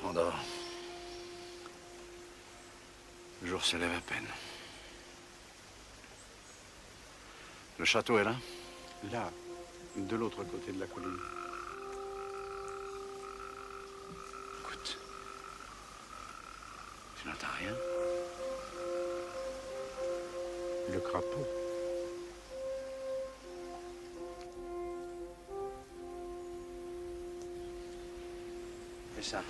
L'enfant dort. Le jour se lève à peine. Le château est là? Là, de l'autre côté de la colline. Écoute. Tu n'entends rien? Le crapaud. Et ça?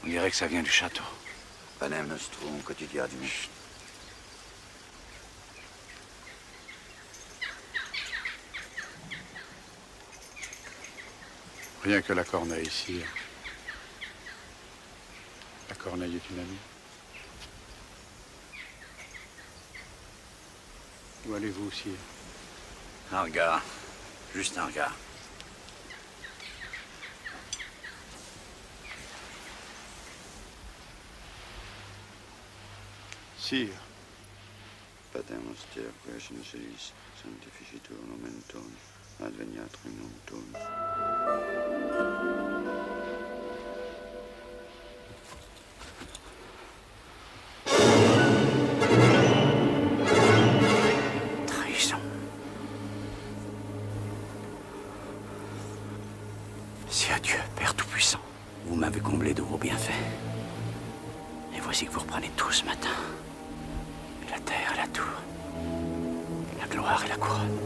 On dirait que ça vient du château. Panem nostrum quotidianum. Rien que la corneille, sire. La corneille est une amie. Où allez-vous, sire? Un regard. Juste un regard. Sire. Pater noster, qui es in celis, sanctificitur nomen tuum, adveniat regnum tuum. Trahison. C'est à Dieu, Père Tout-Puissant. Vous m'avez comblé de vos bienfaits. Et voici que vous reprenez tout ce matin. La terre et la tour. La gloire et la couronne.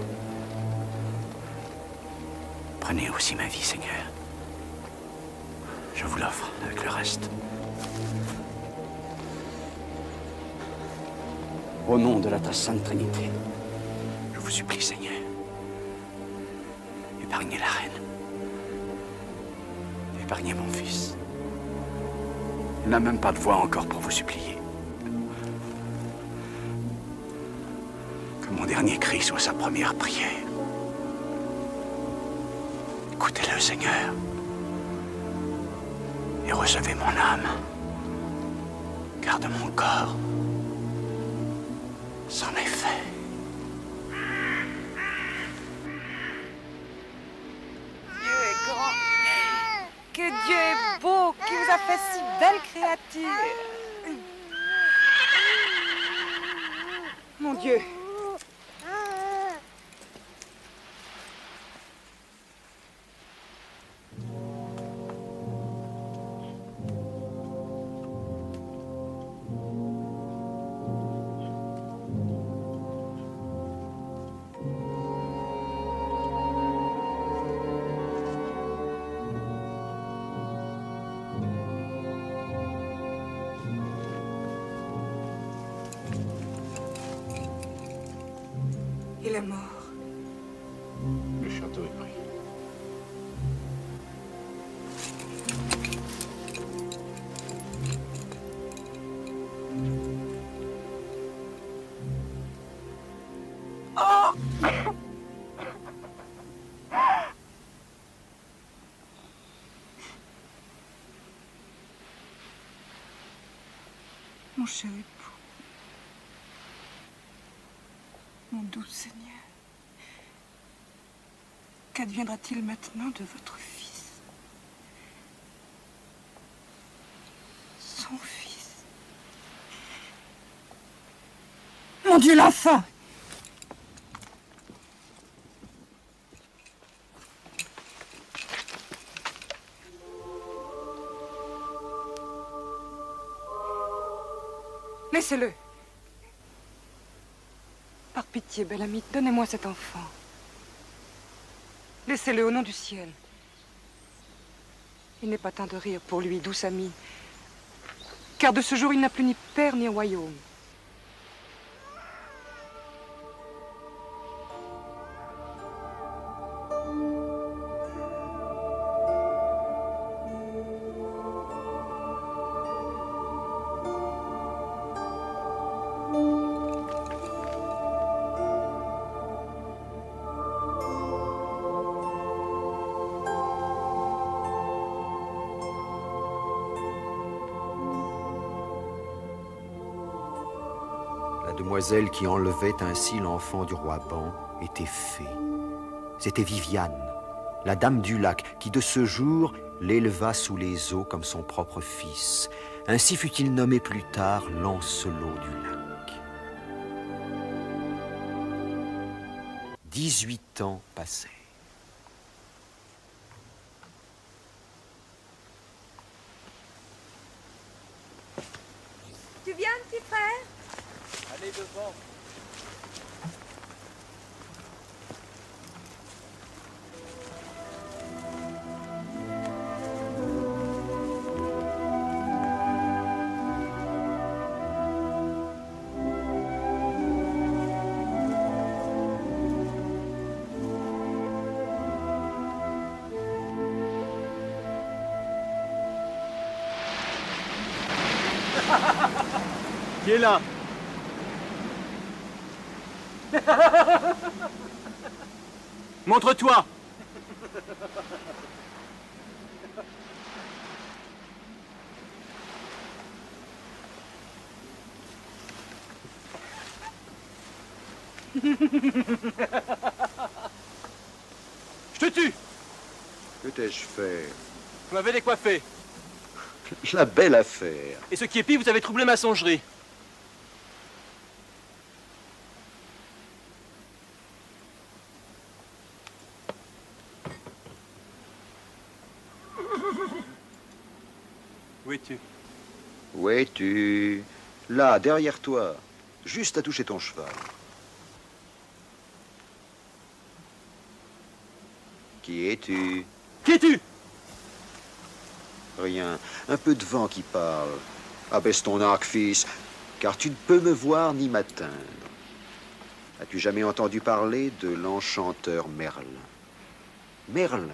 Prenez aussi ma vie, Seigneur. Je vous l'offre avec le reste. Au nom de la Sainte Trinité, je vous supplie, Seigneur, épargnez la reine. Épargnez mon fils. Il n'a même pas de voix encore pour vous supplier. Que mon dernier cri soit sa première prière. Écoutez-le, Seigneur, et recevez mon âme, car de mon corps, c'en est fait. Dieu est grand, que Dieu est beau, qui vous a fait si belle créature. Mon Dieu. Il est mort. Le château est pris. Mon cher époux. Mon doux Seigneur. Qu'adviendra-t-il maintenant de votre fils? Son fils. Mon Dieu, l'enfant! Laissez-le. Par pitié, belle amie, donnez-moi cet enfant. Laissez-le au nom du ciel. Il n'est pas temps de rire pour lui, douce amie, car de ce jour, il n'a plus ni père ni royaume. La demoiselle qui enlevait ainsi l'enfant du roi Ban était fée. C'était Viviane, la dame du lac, qui de ce jour l'éleva sous les eaux comme son propre fils. Ainsi fut-il nommé plus tard Lancelot du lac. 18 ans passés. Tu viens, petit frère? Allez devant. Qui est là? Montre-toi! Je te tue! Que t'ai-je fait? Vous m'avez décoiffé. La belle affaire. Et ce qui est pire, vous avez troublé ma songerie. Où es-tu? Où es-tu? Là, derrière toi. Juste à toucher ton cheval. Qui es-tu? Qui es-tu? Rien. Un peu de vent qui parle. Abaisse ton arc, fils, car tu ne peux me voir ni m'atteindre. As-tu jamais entendu parler de l'enchanteur Merlin? Merlin,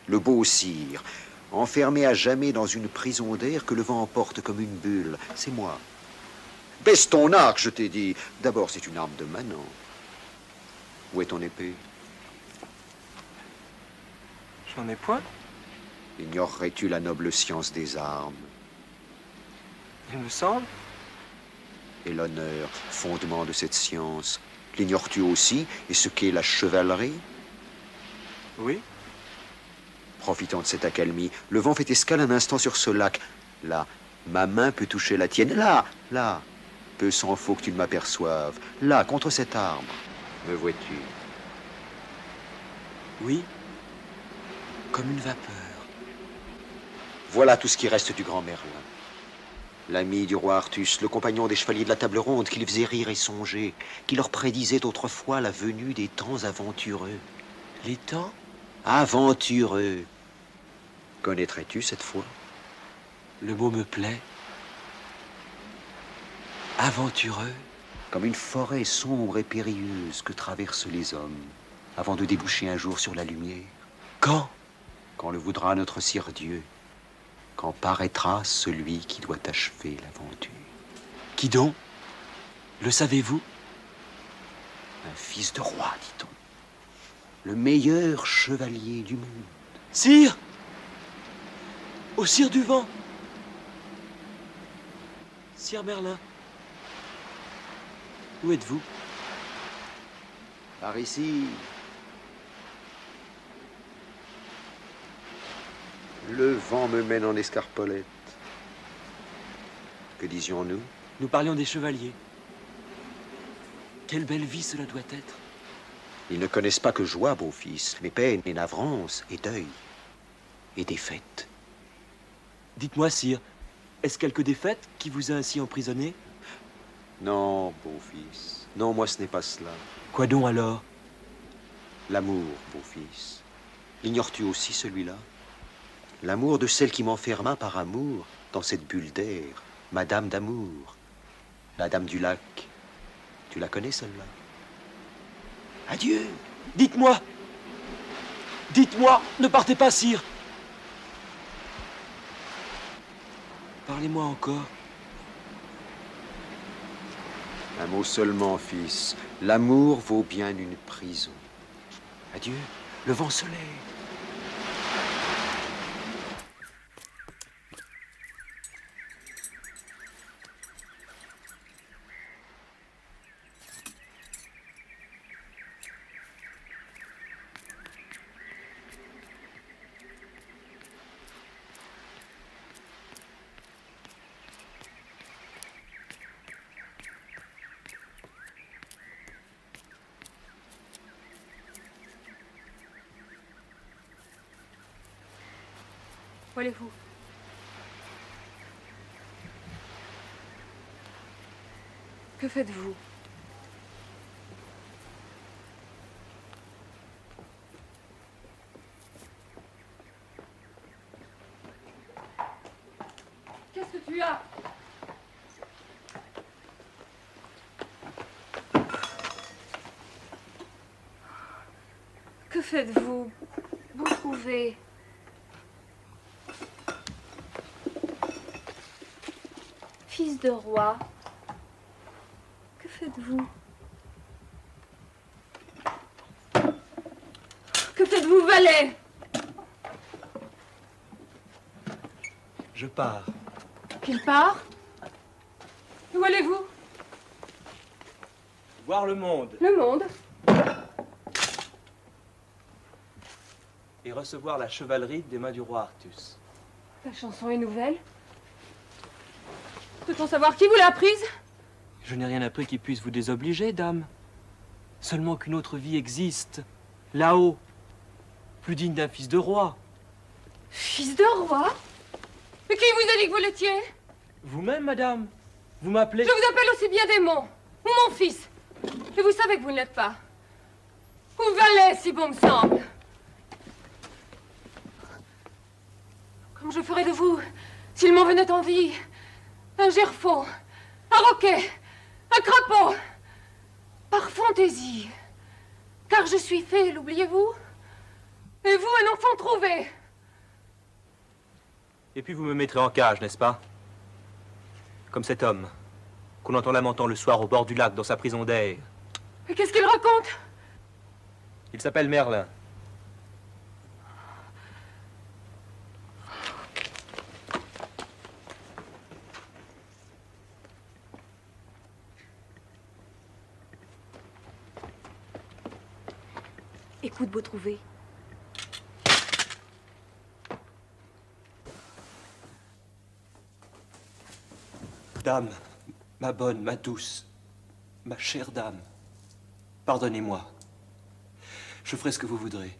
le beau sire, enfermé à jamais dans une prison d'air que le vent emporte comme une bulle. C'est moi. Baisse ton arc, je t'ai dit. D'abord, c'est une arme de manant. Où est ton épée? J'en ai point. Ignorerais-tu la noble science des armes? Il me semble. Et l'honneur, fondement de cette science, l'ignores-tu aussi? Et ce qu'est la chevalerie? Oui. Profitant de cette accalmie, le vent fait escale un instant sur ce lac. Là, ma main peut toucher la tienne. Là, là. Peu s'en faut que tu ne m'aperçoives. Là, contre cet arbre. Me vois-tu? Oui. Comme une vapeur. Voilà tout ce qui reste du grand Merlin. L'ami du roi Artus, le compagnon des chevaliers de la table ronde, qui les faisait rire et songer, qui leur prédisait autrefois la venue des temps aventureux. Les temps? Aventureux. Connaîtrais-tu cette fois? Le mot me plaît. Aventureux. Comme une forêt sombre et périlleuse que traversent les hommes, avant de déboucher un jour sur la lumière. Quand? Quand le voudra notre sire Dieu. Quand paraîtra celui qui doit achever l'aventure. Qui donc? Le savez-vous? Un fils de roi, dit-on. Le meilleur chevalier du monde. Sire! Au sire du vent! Sire Merlin, où êtes-vous? Par ici. Le vent me mène en escarpolette. Que disions-nous? Nous parlions des chevaliers. Quelle belle vie cela doit être. Ils ne connaissent pas que joie, beau-fils, mais peine et navrance et deuil et défaite. Dites-moi, sire, est-ce quelque défaite qui vous a ainsi emprisonné? Non, beau-fils. Non, moi ce n'est pas cela. Quoi donc alors? L'amour, beau-fils. L'ignores-tu aussi celui-là? L'amour de celle qui m'enferma par amour dans cette bulle d'air, Madame d'amour, la dame du lac. Tu la connais celle-là? Adieu. Dites-moi! Dites-moi! Ne partez pas, sire! Parlez-moi encore. Un mot seulement, fils. L'amour vaut bien une prison. Adieu, le vent se lève. Où allez-vous? Que faites-vous? Qu'est-ce que tu as? Que faites-vous? Vous trouvez? Fils de roi, que faites-vous? Que faites-vous, valet? Je pars. Qu'il part? Où allez-vous? Voir le monde. Le monde? Et recevoir la chevalerie des mains du roi Artus. La chanson est nouvelle. Peut-on savoir qui vous l'a apprise? Je n'ai rien appris qui puisse vous désobliger, dame. Seulement qu'une autre vie existe, là-haut, plus digne d'un fils de roi. Fils de roi? Mais qui vous a dit que vous l'étiez? Vous-même, madame. Vous m'appelez... Je vous appelle aussi bien démon, ou mon fils. Et vous savez que vous ne l'êtes pas. Ou valet, si bon me semble. Comme je ferais de vous, s'il m'en venait en vie, un gerfaut, un roquet, un crapaud, par fantaisie. Car je suis fée, l'oubliez-vous? Et vous, un enfant trouvé. Et puis vous me mettrez en cage, n'est-ce pas? Comme cet homme, qu'on entend lamentant le soir au bord du lac dans sa prison d'air. Et qu'est-ce qu'il raconte? Il s'appelle Merlin. Écoute, beau trouvé. Dame, ma bonne, ma douce, ma chère dame, pardonnez-moi. Je ferai ce que vous voudrez.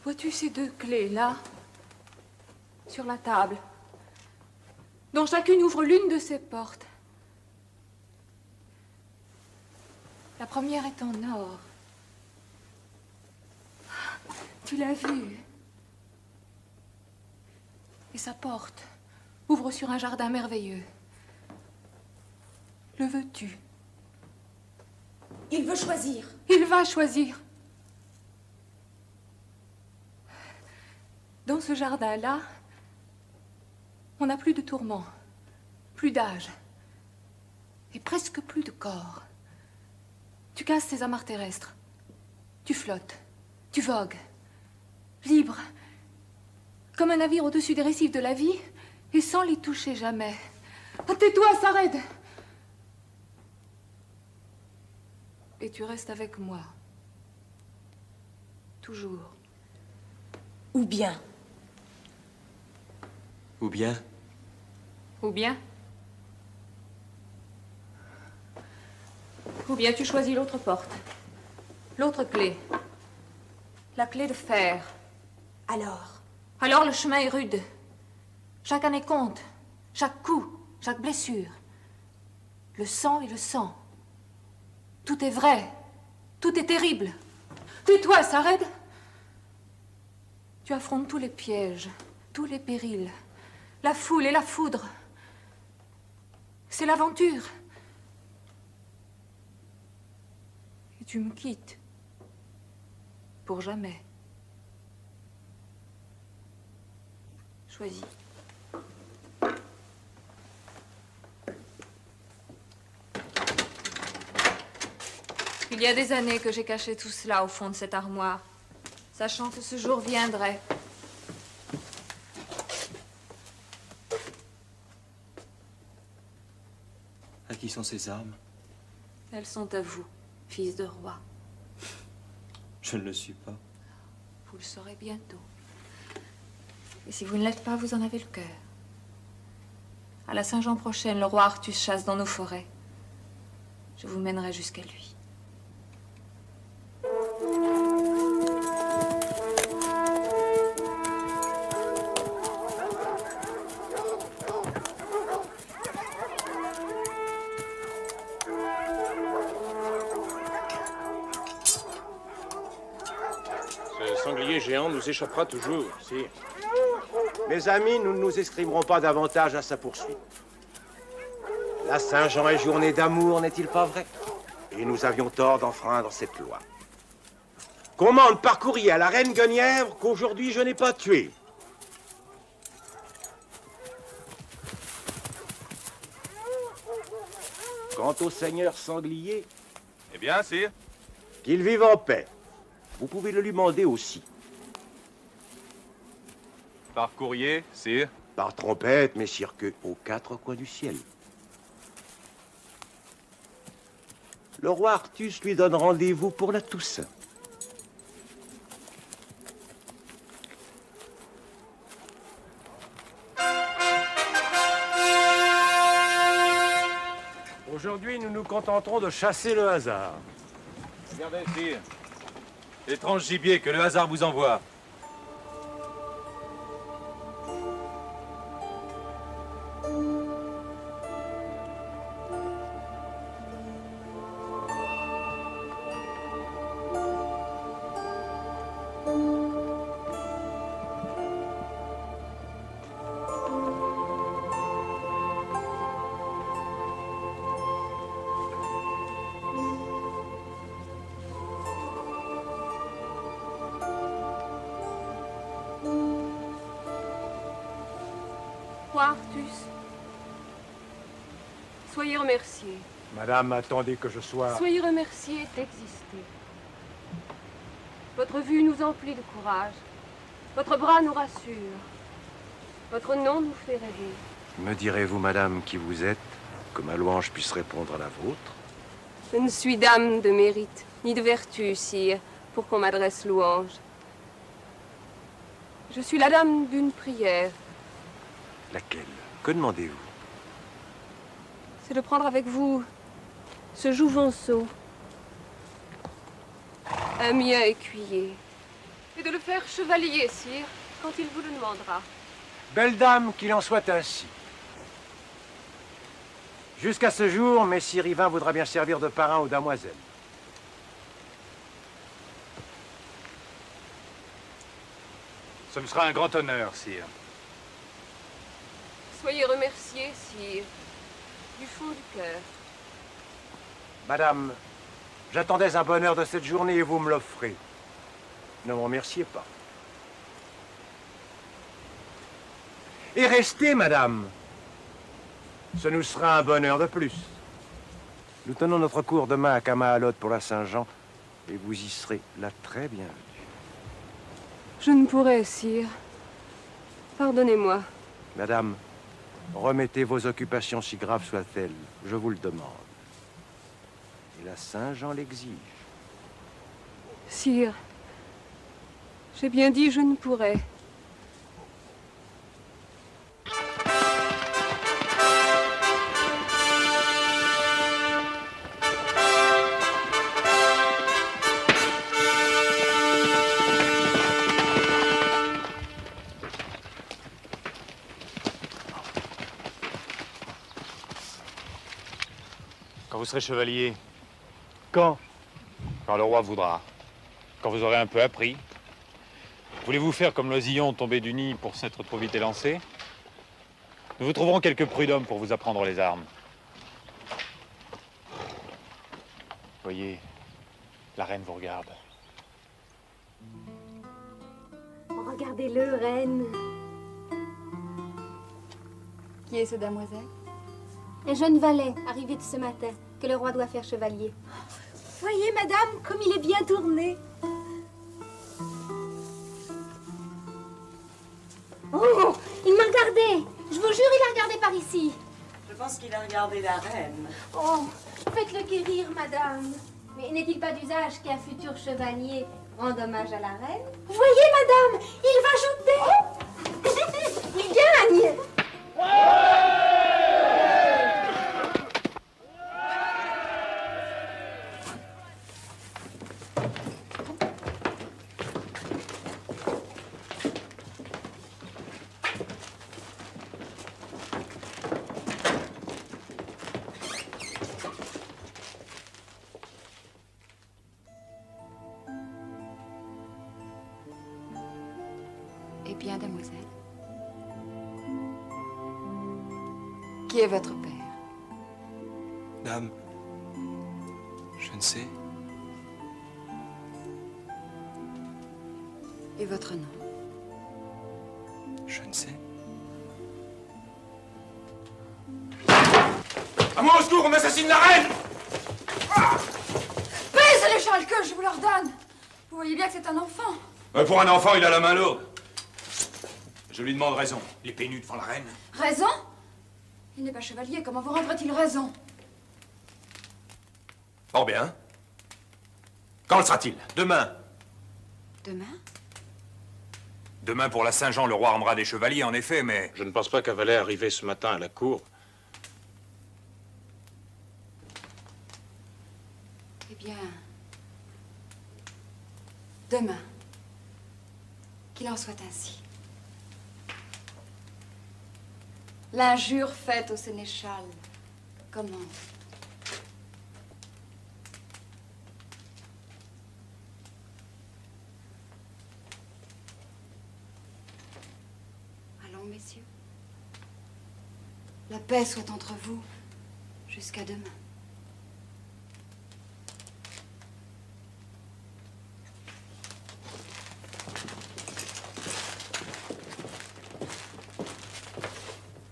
Vois-tu ces deux clés, là, sur la table, dont chacune ouvre l'une de ces portes? La première est en or. Tu l'as vue. Et sa porte ouvre sur un jardin merveilleux. Le veux-tu? Il veut choisir. Il va choisir. Dans ce jardin-là, on n'a plus de tourments, plus d'âge, et presque plus de corps. Tu casses tes amarres terrestres. Tu flottes, tu vogues, libre, comme un navire au-dessus des récifs de la vie, et sans les toucher jamais. Ah, tais-toi, Sarède! Et tu restes avec moi. Toujours. Ou bien. Ou bien, Ou bien? Ou bien tu choisis l'autre porte. L'autre clé. La clé de fer. Alors? Alors le chemin est rude. Chaque année compte. Chaque coup, chaque blessure. Le sang est le sang. Tout est vrai. Tout est terrible. Tais-toi, Sarède. Tu affrontes tous les pièges, tous les périls, la foule et la foudre. C'est l'aventure. Et tu me quittes. Pour jamais. Choisis. Il y a des années que j'ai caché tout cela au fond de cette armoire, sachant que ce jour viendrait. à qui sont ces armes? Elles sont à vous, fils de roi. Je ne le suis pas. Vous le saurez bientôt. Et si vous ne l'êtes pas, vous en avez le cœur. À la Saint-Jean prochaine, le roi Artus chasse dans nos forêts. Je vous mènerai jusqu'à lui. Ce sanglier géant nous échappera toujours, sire. Mes amis, nous ne nous escrimerons pas davantage à sa poursuite. La Saint-Jean est journée d'amour, n'est-il pas vrai? Et nous avions tort d'enfreindre cette loi. Commande par courrier à la reine Guenièvre qu'aujourd'hui je n'ai pas tué. Quant au seigneur sanglier... Eh bien, sire. Qu'il vive en paix. Vous pouvez le lui demander aussi. Par courrier, sire. Par trompette, messire, que aux quatre coins du ciel. Le roi Artus lui donne rendez-vous pour la Toussaint. Aujourd'hui, nous nous contenterons de chasser le hasard. Regardez, sire. L'étrange gibier que le hasard vous envoie. Roi Artus, soyez remercié. Madame, attendez que je sois... Soyez remercié d'exister. Votre vue nous emplit de courage. Votre bras nous rassure. Votre nom nous fait rêver. Me direz-vous, madame, qui vous êtes, que ma louange puisse répondre à la vôtre? Je ne suis dame de mérite, ni de vertu, sire, pour qu'on m'adresse louange. Je suis la dame d'une prière. Laquelle? Que demandez-vous? C'est de prendre avec vous ce jouvenceau, un mien écuyer, et de le faire chevalier, sire, quand il vous le demandera. Belle dame, qu'il en soit ainsi. Jusqu'à ce jour, messire Yvain voudra bien servir de parrain aux damoiselles. Ce me sera un grand honneur, sire. Soyez remerciés, sire, du fond du cœur. Madame, j'attendais un bonheur de cette journée et vous me l'offrez. Ne me remerciez pas. Et restez, madame. Ce nous sera un bonheur de plus. Nous tenons notre cours demain à Camaalot pour la Saint-Jean et vous y serez la très bienvenue. Je ne pourrais, sire. Pardonnez-moi. Madame, remettez vos occupations si graves soient-elles, je vous le demande. Et la Saint-Jean l'exige. Sire, j'ai bien dit je ne pourrais. Quand vous serez chevalier, Quand? quand le roi voudra, quand vous aurez un peu appris, voulez-vous faire comme l'oisillon tombé du nid pour s'être trop vite élancé? Nous vous trouverons quelques prud'hommes pour vous apprendre les armes. Voyez, la reine vous regarde. Regardez-le, reine. Qui est ce damoiselle? Un jeune valet arrivé de ce matin, que le roi doit faire chevalier. Voyez, madame, comme il est bien tourné. Oh, il m'a regardé. Je vous jure, il a regardé par ici. Je pense qu'il a regardé la reine. Oh, faites-le guérir, madame. Mais n'est-il pas d'usage qu'un futur chevalier rende hommage à la reine? Voyez, madame, il va jouter. Il gagne. Eh bien, demoiselle, qui est votre père? Dame, je ne sais. Et votre nom? Je ne sais. À moi, au secours, on assassine la reine! Baise les Charles, que je vous l'ordonne! Vous voyez bien que c'est un enfant. Pour un enfant, il a la main lourde. Je lui demande raison. L'épée nue devant la reine. Raison? Il n'est pas chevalier, comment vous rendrait-il raison? Fort bien. Quand le sera-t-il? Demain. Demain? Demain, pour la Saint-Jean, le roi armera des chevaliers, en effet, mais... Je ne pense pas qu'un valet arrivé ce matin à la cour. Eh bien... demain. Qu'il en soit ainsi. L'injure faite au sénéchal commence. Allons, messieurs. La paix soit entre vous jusqu'à demain.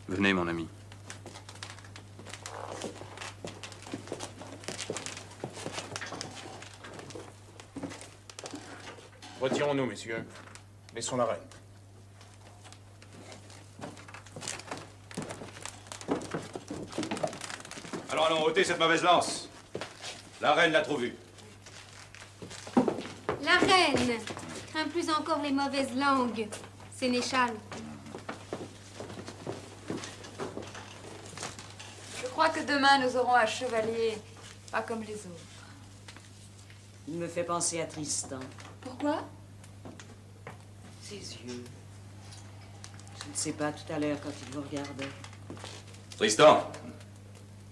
Venez, mon ami. Retirons-nous, messieurs. Laissons la reine. Alors allons ôter cette mauvaise lance. La reine l'a trop vue. La reine craint plus encore les mauvaises langues, sénéchal. Je crois que demain, nous aurons un chevalier pas comme les autres. Il me fait penser à Tristan. Pourquoi? Ses yeux. Je ne sais pas, tout à l'heure, quand il vous regardait. Tristan.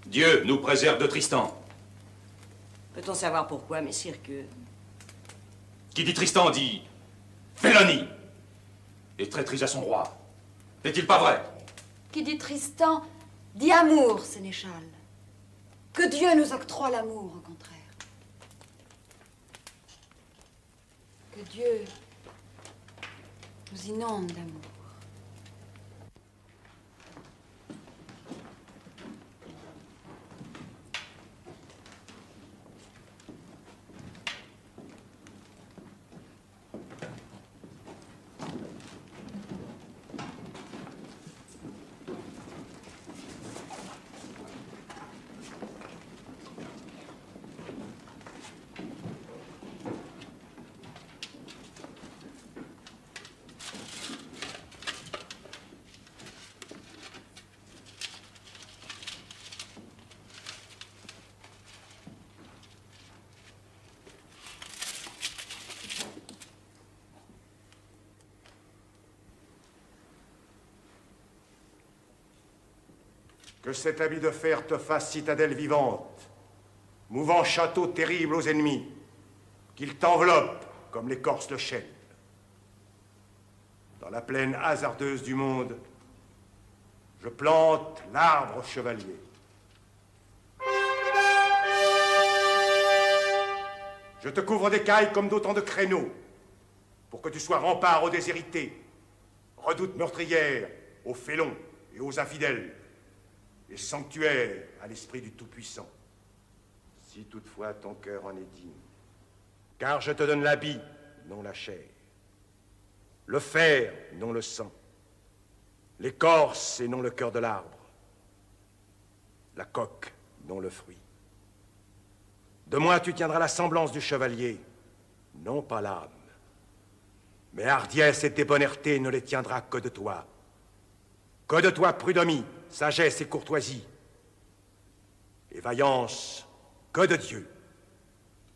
Dieu nous préserve de Tristan. Peut-on savoir pourquoi, messire que... Qui dit Tristan dit félonie et traîtrise à son roi. N'est-il pas vrai? Qui dit Tristan dit amour, sénéchal. Que Dieu nous octroie l'amour, au contraire. Que Dieu nous inonde d'amour. Que cet habit de fer te fasse citadelle vivante, mouvant château terrible aux ennemis, qu'il t'enveloppe comme l'écorce le chêne. Dans la plaine hasardeuse du monde, je plante l'arbre chevalier. Je te couvre d'écailles comme d'autant de créneaux, pour que tu sois rempart aux déshérités, redoute meurtrière aux félons et aux infidèles, et sanctuaire à l'esprit du Tout-Puissant. Si toutefois ton cœur en est digne, car je te donne l'habit, non la chair, le fer, non le sang, l'écorce et non le cœur de l'arbre, la coque, non le fruit. De moi tu tiendras la semblance du chevalier, non pas l'âme, mais hardiesse et débonnaire ne les tiendra que de toi. Que de toi prud'homie, sagesse et courtoisie, et vaillance, que de Dieu,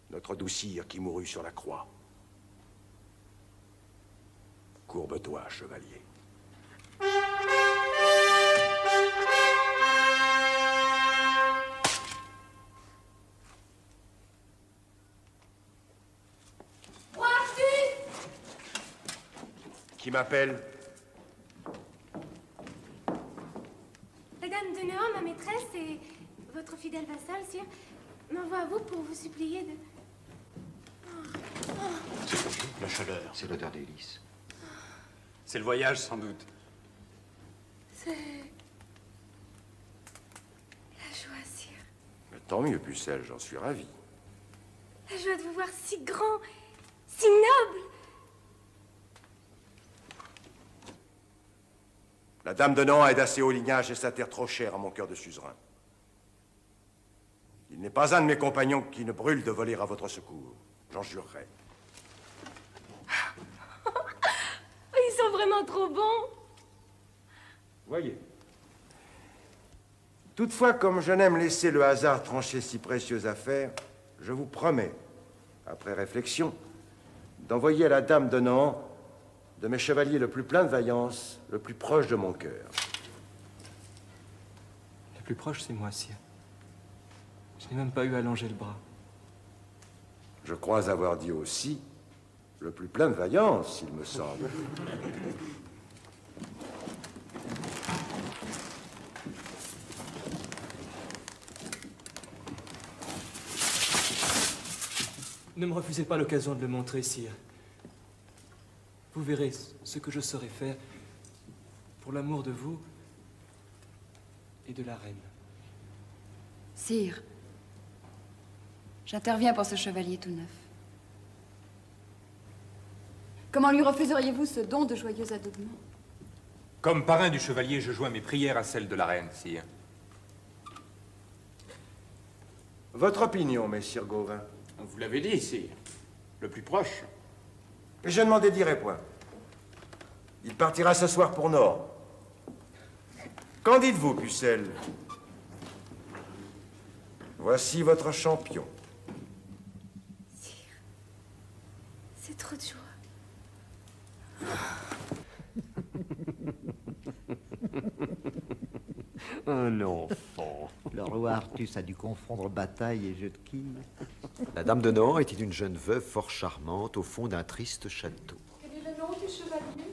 notre doux sire qui mourut sur la croix. Courbe-toi, chevalier. Qui m'appelle? La dame de Nohant, ma maîtresse, et votre fidèle vassal, sire, m'envoie à vous pour vous supplier de... La chaleur. C'est l'odeur des lys. C'est le voyage, sans doute. C'est... la joie, sire. Mais tant mieux, Pucelle, j'en suis ravi. La joie de vous voir si grand, si noble. La dame de Nohant est d'assez haut lignage et sa terre trop chère à mon cœur de suzerain. Il n'est pas un de mes compagnons qui ne brûle de voler à votre secours. J'en jurerai. Ils sont vraiment trop bons. Voyez. Toutefois, comme je n'aime laisser le hasard trancher si précieuse affaire, je vous promets, après réflexion, d'envoyer à la dame de Nohant de mes chevaliers le plus plein de vaillance, le plus proche de mon cœur. Le plus proche, c'est moi, sire. Je n'ai même pas eu à allonger le bras. Je crois avoir dit aussi le plus plein de vaillance, il me semble. Ne me refusez pas l'occasion de le montrer, sire. Vous verrez ce que je saurais faire pour l'amour de vous et de la reine. Sire, j'interviens pour ce chevalier tout neuf. Comment lui refuseriez-vous ce don de joyeux adoubement? Comme parrain du chevalier, je joins mes prières à celles de la reine, sire. Votre opinion, messire Gauvin? Vous l'avez dit, sire. Le plus proche. Et je ne m'en dédierai point. Il partira ce soir pour Nord. Qu'en dites-vous, Pucelle? Voici votre champion. Sire, c'est trop de joie. Un enfant. Le roi Artus a dû confondre bataille et jeu de quilles. La dame de Nohant était une jeune veuve fort charmante au fond d'un triste château. Quel est le nom du chevalier?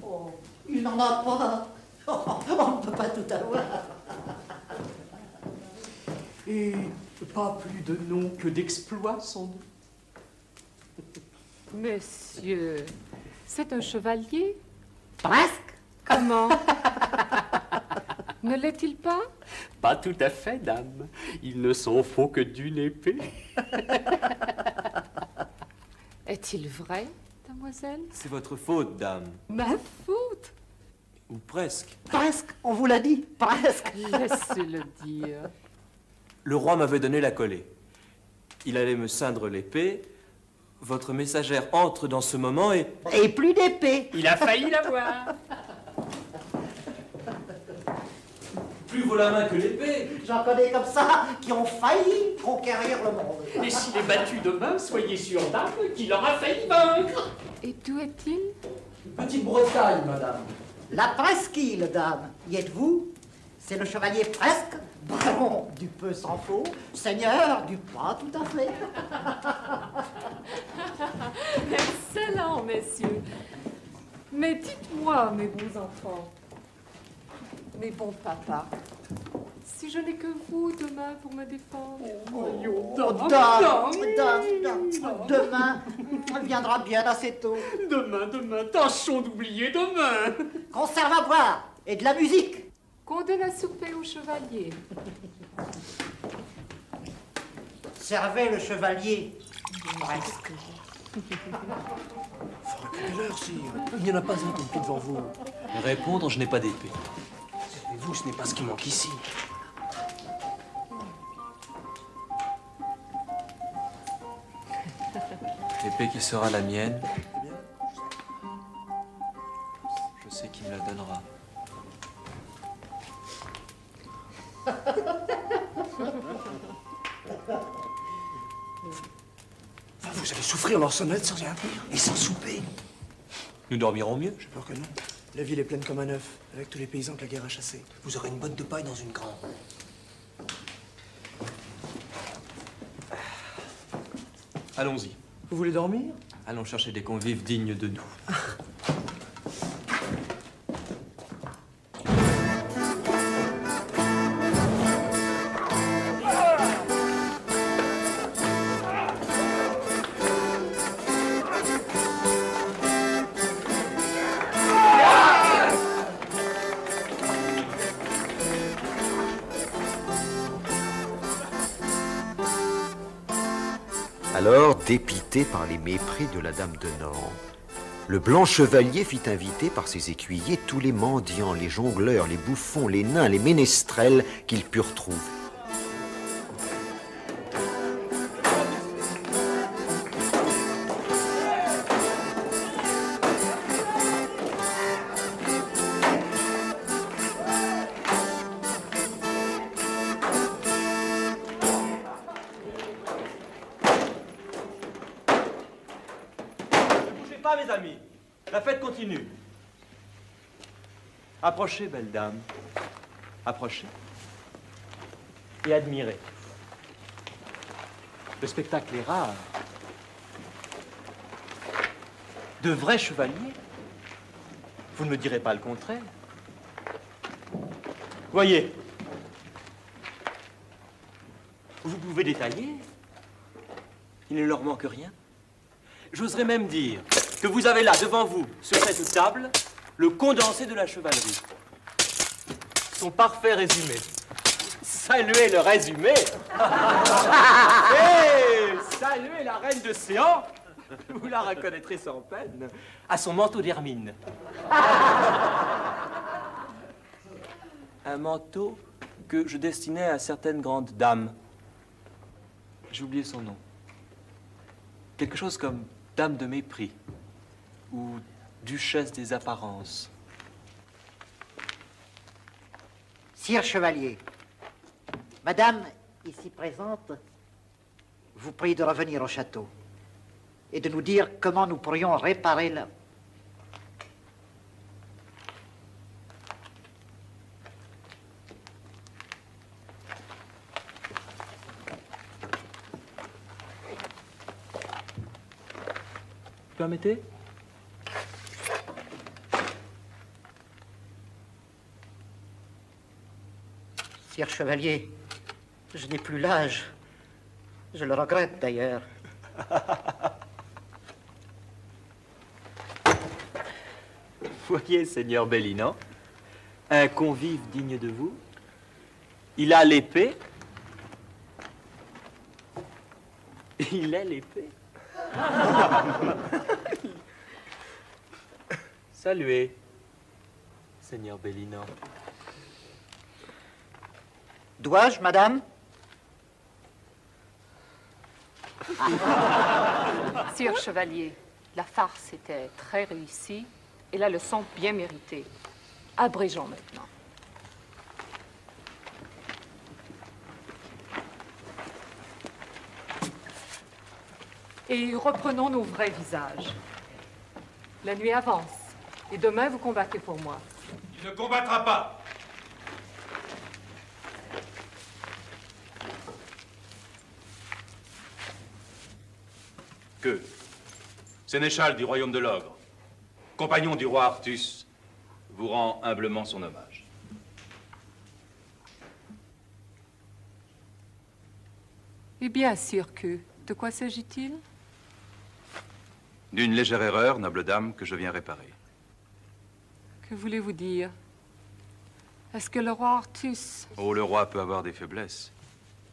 Oh, il n'en a pas. Oh, on ne peut pas tout avoir. Et pas plus de noms que d'exploits, sans doute. Monsieur, c'est un chevalier? Presque. Comment? Ne l'est-il pas? Pas tout à fait, dame. Il ne s'en faut que d'une épée. Est-il vrai, mademoiselle? C'est votre faute, dame. Ma faute? Ou presque. Presque, on vous l'a dit, presque. Laissez-le dire. Le roi m'avait donné la collée. Il allait me ceindre l'épée. Votre messagère entre dans ce moment et... Et plus d'épée. Il a failli l'avoir. Plus vaut la main que l'épée. J'en connais comme ça qui ont failli conquérir le monde. Et s'il est battu demain, soyez sûr, dame, qu'il aura failli vaincre. Et d'où est-il? Petite-Bretagne, madame. La presqu'île, dame. Y êtes-vous? C'est le chevalier Presque, baron du peu sans faux, seigneur du pas tout à fait. Excellent, messieurs. Mais dites-moi, mes bons enfants, mes bons papas, si je n'ai que vous demain pour me défendre. Demain, elle viendra bien assez tôt. Demain, tâchons d'oublier demain. Conserve à boire et de la musique. Qu'on donne à souper au chevalier. Servez le chevalier. Presque. Reculez-leur, sire. Il n'y en a pas un compris devant vous. Répondre, je n'ai pas d'épée. Servez-vous, ce n'est pas ce qui manque ici. L'épée qui sera la mienne, je sais qui me la donnera. Vous allez souffrir leur sonnette sans rien dire et sans souper. Nous dormirons mieux. J'ai peur que non. La ville est pleine comme un œuf, avec tous les paysans que la guerre a chassés. Vous aurez une botte de paille dans une grande. Allons-y. Vous voulez dormir? Allons chercher des convives dignes de nous. Alors, dépité par les mépris de la dame de Nohant, le blanc chevalier fit inviter par ses écuyers tous les mendiants, les jongleurs, les bouffons, les nains, les ménestrels qu'ils purent trouver. Mes amis, la fête continue. Approchez, belle dame. Approchez. Et admirez. Le spectacle est rare. De vrais chevaliers. Vous ne me direz pas le contraire. Voyez. Vous pouvez détailler. Il ne leur manque rien. J'oserais même dire que vous avez là, devant vous, sur cette table, le condensé de la chevalerie. Son parfait résumé. Saluez le résumé. Et saluez la reine de Séan. Vous la reconnaîtrez sans peine à son manteau d'hermine. Un manteau que je destinais à certaines grandes dames. J'ai oublié son nom. Quelque chose comme dame de mépris ou duchesse des apparences. Sire Chevalier, Madame, ici présente, vous prie de revenir au château et de nous dire comment nous pourrions réparer la... Permettez? Sire Chevalier, je n'ai plus l'âge. Je le regrette d'ailleurs. Voyez, Seigneur Bellinan, un convive digne de vous. Il a l'épée. Il est l'épée. Saluez, Seigneur Bellinan. Dois-je, Madame? Sire Chevalier, la farce était très réussie et la leçon bien méritée. Abrégeons maintenant. Et reprenons nos vrais visages. La nuit avance, et demain vous combattez pour moi. Il ne combattra pas. Que, sénéchal du royaume de l'Ogre, compagnon du roi Artus, vous rend humblement son hommage. Eh bien, Sire Que, de quoi s'agit-il? D'une légère erreur, noble dame, que je viens réparer. Que voulez-vous dire? Est-ce que le roi Artus... Oh, le roi peut avoir des faiblesses.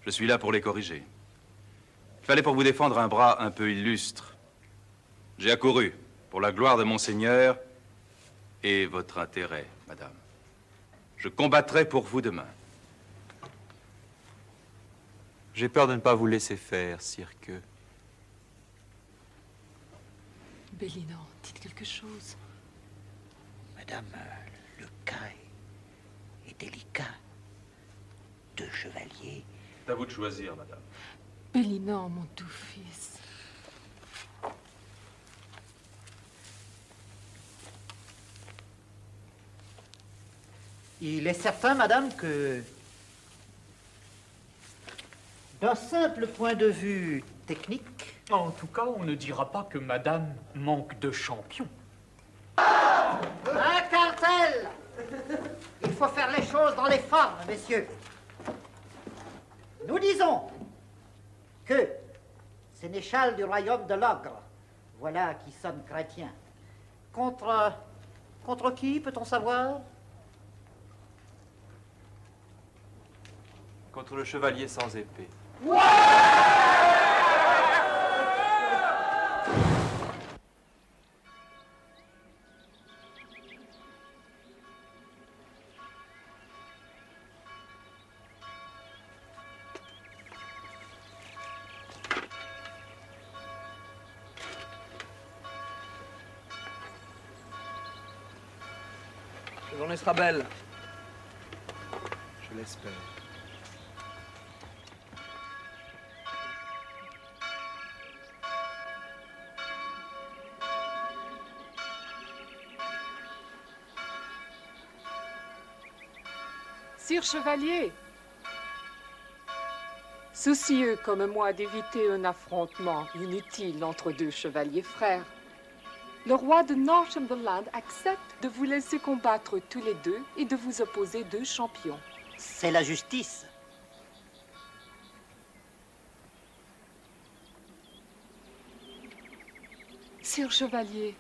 Je suis là pour les corriger. Il fallait pour vous défendre un bras un peu illustre. J'ai accouru pour la gloire de mon seigneur et votre intérêt, madame. Je combattrai pour vous demain. J'ai peur de ne pas vous laisser faire, Sire Que. Bellinan, dites quelque chose. Madame, le cas est délicat. Deux chevaliers. C'est à vous de choisir, madame. Bellinan, mon doux fils. Il est certain, Madame, que d'un simple point de vue technique, En tout cas, on ne dira pas que madame manque de champion. Un cartel! Il faut faire les choses dans les formes, messieurs. Nous disons que sénéchal du royaume de l'Ogre, voilà qui sommes chrétiens. Contre qui, peut-on savoir? Contre le chevalier sans épée. La journée sera belle. Je l'espère. Sire Chevalier, soucieux comme moi d'éviter un affrontement inutile entre deux chevaliers frères, le roi de Northumberland accepte de vous laisser combattre tous les deux et de vous opposer deux champions. C'est la justice. Sire Chevalier,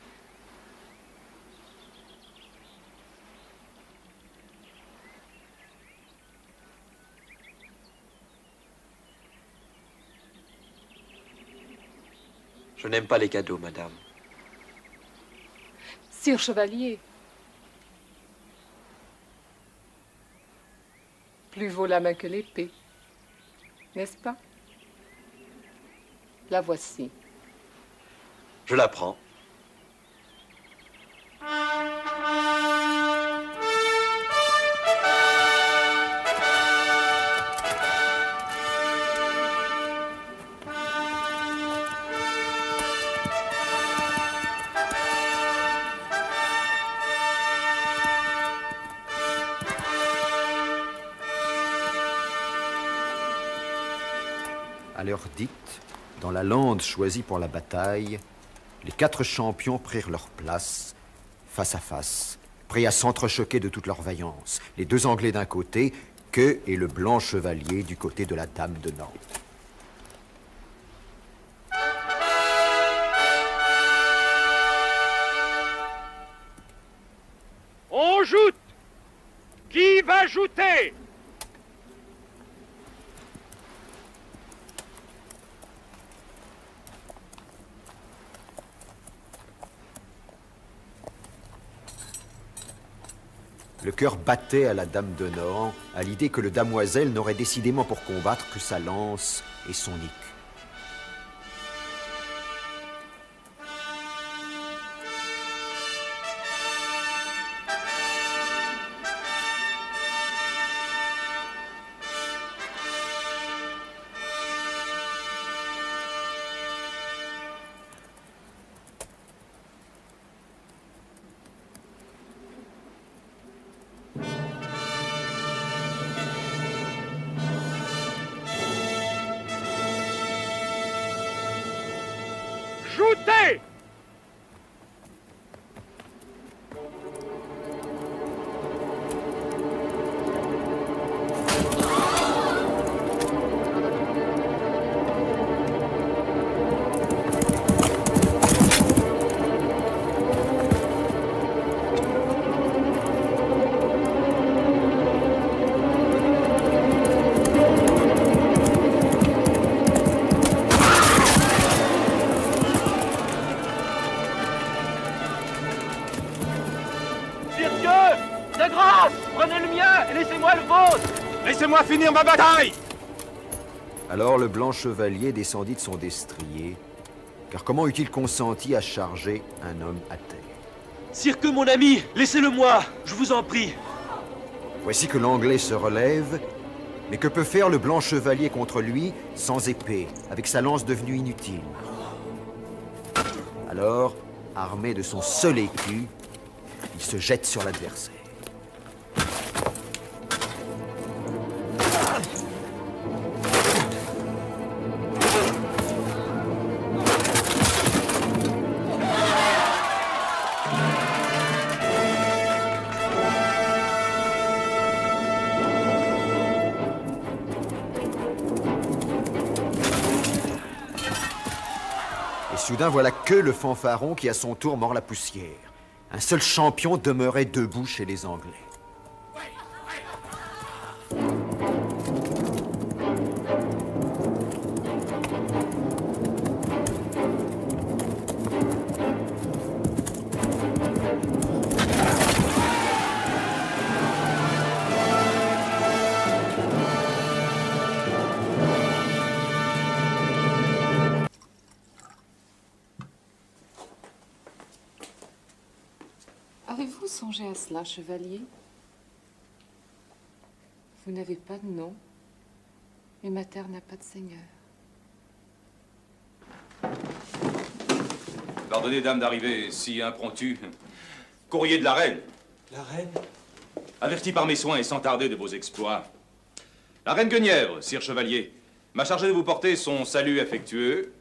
Je n'aime pas les cadeaux, madame. Sire Chevalier, plus vaut la main que l'épée, n'est-ce pas? La voici. Je la prends. À l'heure dite, dans la lande choisie pour la bataille, les 4 champions prirent leur place, face à face, prêts à s'entrechoquer de toute leur vaillance. Les 2 Anglais d'un côté, que et le blanc chevalier du côté de la dame de Nantes. On joute! Qui va jouter? Le cœur battait à la dame de Nohant à l'idée que le damoiselle n'aurait décidément pour combattre que sa lance et son écu. Joutez! De grâce, prenez le mien et laissez-moi le vôtre. Laissez-moi finir ma bataille! Alors le blanc chevalier descendit de son destrier, car comment eût-il consenti à charger un homme à terre? Sire que mon ami, laissez-le-moi, je vous en prie. Voici que l'Anglais se relève, mais que peut faire le blanc chevalier contre lui sans épée, avec sa lance devenue inutile? Alors, armé de son seul écu, il se jette sur l'adversaire. soudain, voilà que le fanfaron qui à son tour mord la poussière. Un seul champion demeurait debout chez les Anglais. Avez-vous songé à cela, chevalier? Vous n'avez pas de nom, et ma terre n'a pas de seigneur. Pardonnez, dame, d'arriver si impromptu. Courrier de la reine. La reine? Averti par mes soins et sans tarder de vos exploits. La reine Guenièvre, sire chevalier, m'a chargé de vous porter son salut affectueux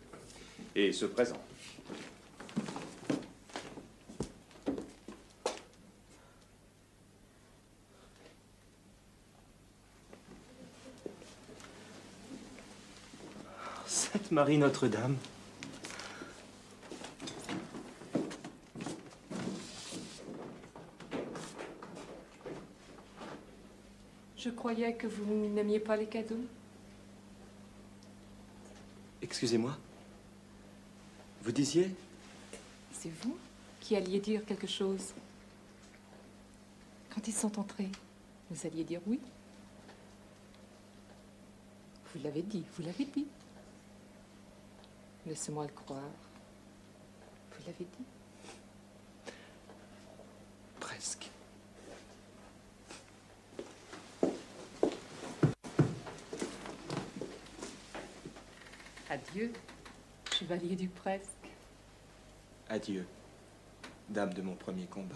et ce présent. Sainte Marie Notre-Dame. Je croyais que vous n'aimiez pas les cadeaux. Excusez-moi. Vous disiez? C'est vous qui alliez dire quelque chose. Quand ils sont entrés, vous alliez dire oui. Vous l'avez dit, vous l'avez dit. Laissez-moi le croire. Vous l'avez dit. Presque. Adieu, chevalier du presque. Adieu, dame de mon premier combat.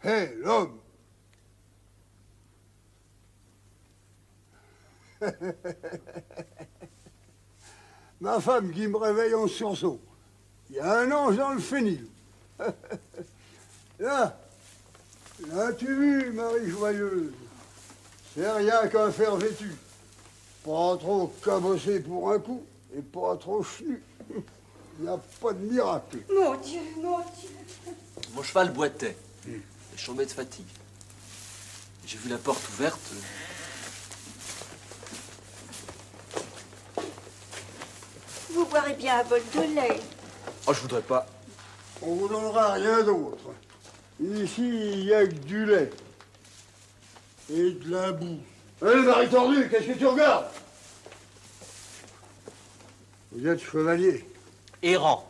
Hé, l'homme! Ma femme qui me réveille en sursaut. Il y a un ange dans le fenil. Là, l'as-tu vu, Marie Joyeuse? C'est rien qu'un fer vêtu. Pas trop cabossé pour un coup et pas trop chenu. Il n'y a pas de miracle. Mon Dieu, mon Dieu. Mon cheval boitait. Et je tombais de fatigue. J'ai vu la porte ouverte. Vous boirez bien un bol de lait. Oh, je voudrais pas. On vous donnera rien d'autre. Ici, il n'y a que du lait. Et de la boue. Hé, Marie Tordue, qu'est-ce que tu regardes? Vous êtes chevalier. Errant.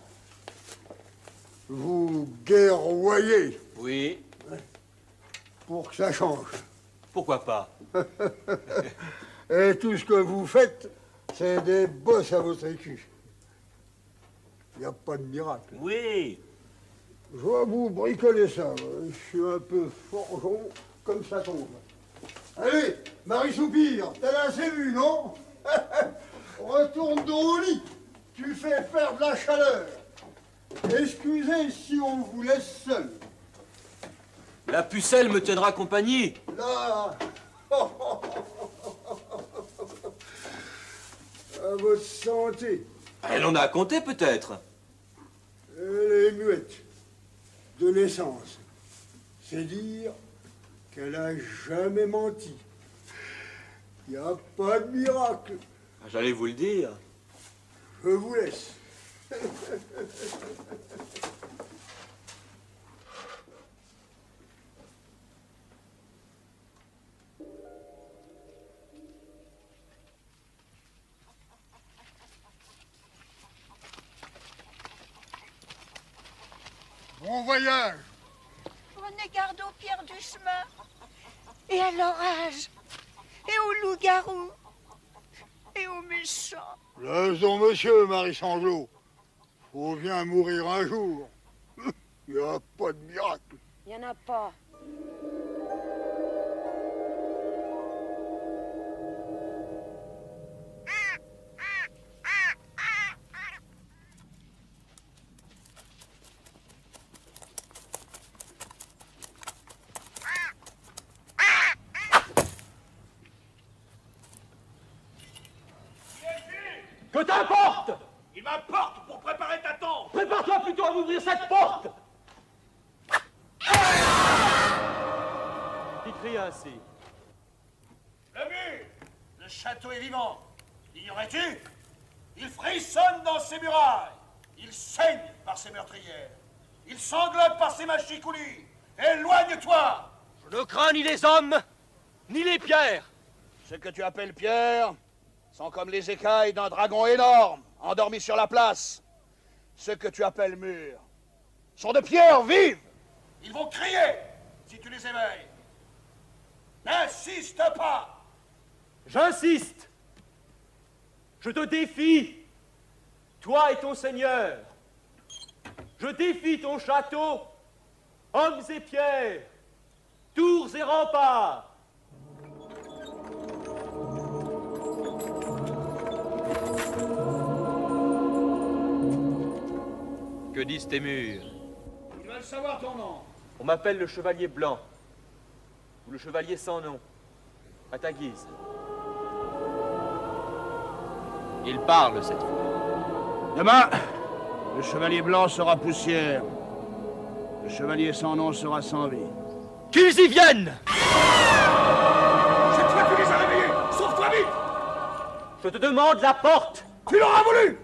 Vous guerroyez. Oui. Pour que ça change. Pourquoi pas? Et tout ce que vous faites, c'est des bosses à votre écu. Il n'y a pas de miracle. Oui. Je vais vous bricoler ça. Je suis un peu forgeron, comme ça tombe. Allez, Marie Soupire, t'as assez vu, non? Retourne donc au lit. Tu fais perdre la chaleur. Excusez si on vous laisse seul. La pucelle me tiendra compagnie. Là. À votre santé. Elle en a compté peut-être. Elle est muette. De naissance. C'est dire qu'elle a jamais menti. Il n'y a pas de miracle. J'allais vous le dire. Je vous laisse. Bon voyage. Prenez garde aux pierres du chemin. Et à l'orage. Et aux loups-garous. Et aux méchants. Raison, monsieur, Marie Sanglot. Faut bien mourir un jour. Il n'y a pas de miracle. Il n'y en a pas. Que t'importe? Il m'importe pour préparer ta tombe. Prépare-toi plutôt à m'ouvrir cette porte. Qui crie ainsi? Le mur, le château est vivant. L'ignorais-tu? Il frissonne dans ses murailles. Il saigne par ses meurtrières. Il sanglote par ses machicoulis. Éloigne-toi! Je ne crains ni les hommes, ni les pierres. Ce que tu appelles pierres sont comme les écailles d'un dragon énorme, endormi sur la place. Ce que tu appelles murs sont de pierres vives. Ils vont crier si tu les éveilles. N'insiste pas. J'insiste. Je te défie, toi et ton seigneur. Je défie ton château, hommes et pierres, tours et remparts. Que disent tes murs? Ils veulent savoir ton nom. On m'appelle le chevalier blanc, ou le chevalier sans nom, à ta guise. Il parle cette fois. Demain, le chevalier blanc sera poussière. Le chevalier sans nom sera sans vie. Qu'ils y viennent! Cette fois, tu les as réveillés. Sauve-toi vite! Je te demande la porte! Tu l'auras voulu!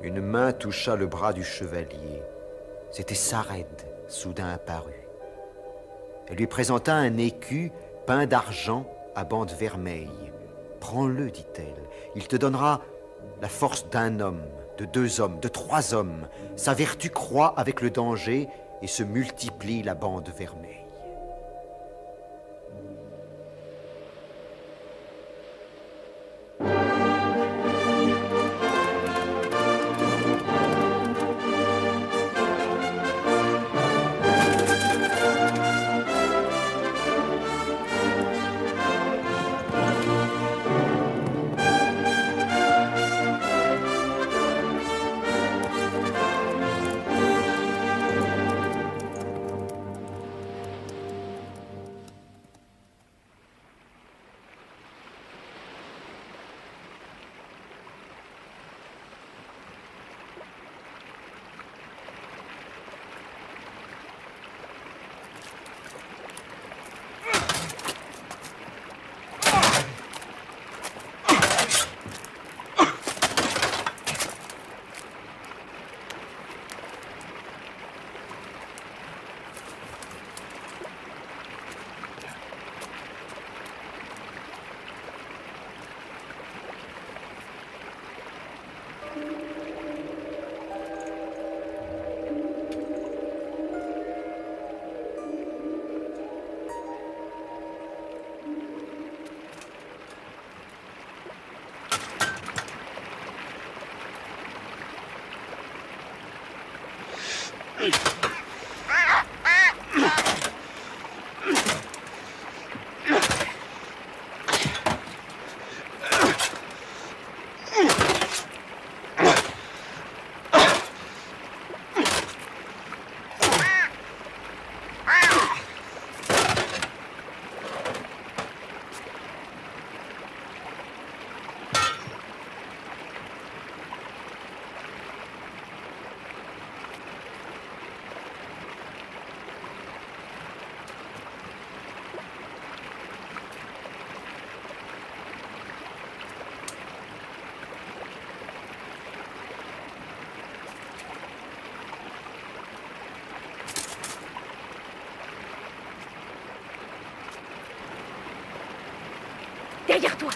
Une main toucha le bras du chevalier. C'était Sarède, soudain apparue. Elle lui présenta un écu peint d'argent à bande vermeille. « Prends-le, dit-elle. Il te donnera la force d'un homme, de 2 hommes, de 3 hommes. Sa vertu croît avec le danger et se multiplie la bande vermeille. » Derrière toi.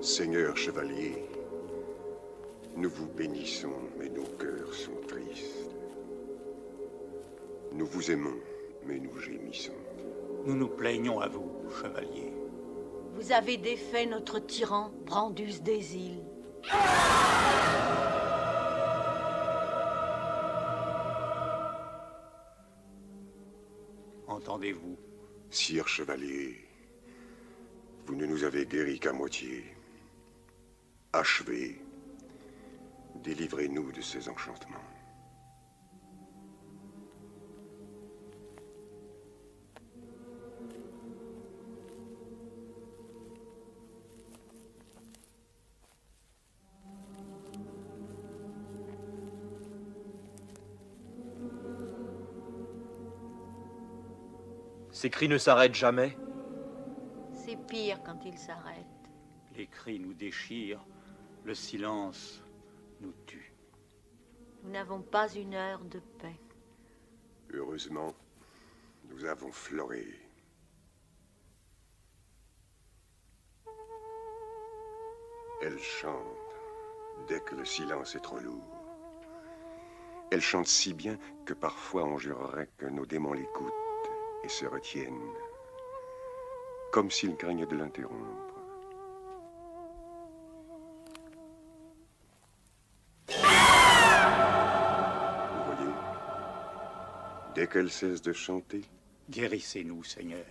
Seigneur chevalier, nous vous bénissons, mais nos cœurs sont tristes. Nous vous aimons, mais nous gémissons. Nous nous plaignons à vous, chevalier. Vous avez défait notre tyran, Brandus des îles. Entendez-vous? Sire chevalier, vous ne nous avez guéris qu'à moitié. Achevez. Délivrez-nous de ces enchantements. Ces cris ne s'arrêtent jamais. C'est pire quand il s'arrête. Les cris nous déchirent, le silence nous tue. Nous n'avons pas une heure de paix. Heureusement, nous avons Florée. Elle chante dès que le silence est trop lourd. Elle chante si bien que parfois on jurerait que nos démons l'écoutent et se retiennent, comme s'ils craignaient de l'interrompre. Vous voyez, dès qu'elle cesse de chanter, guérissez-nous, Seigneur.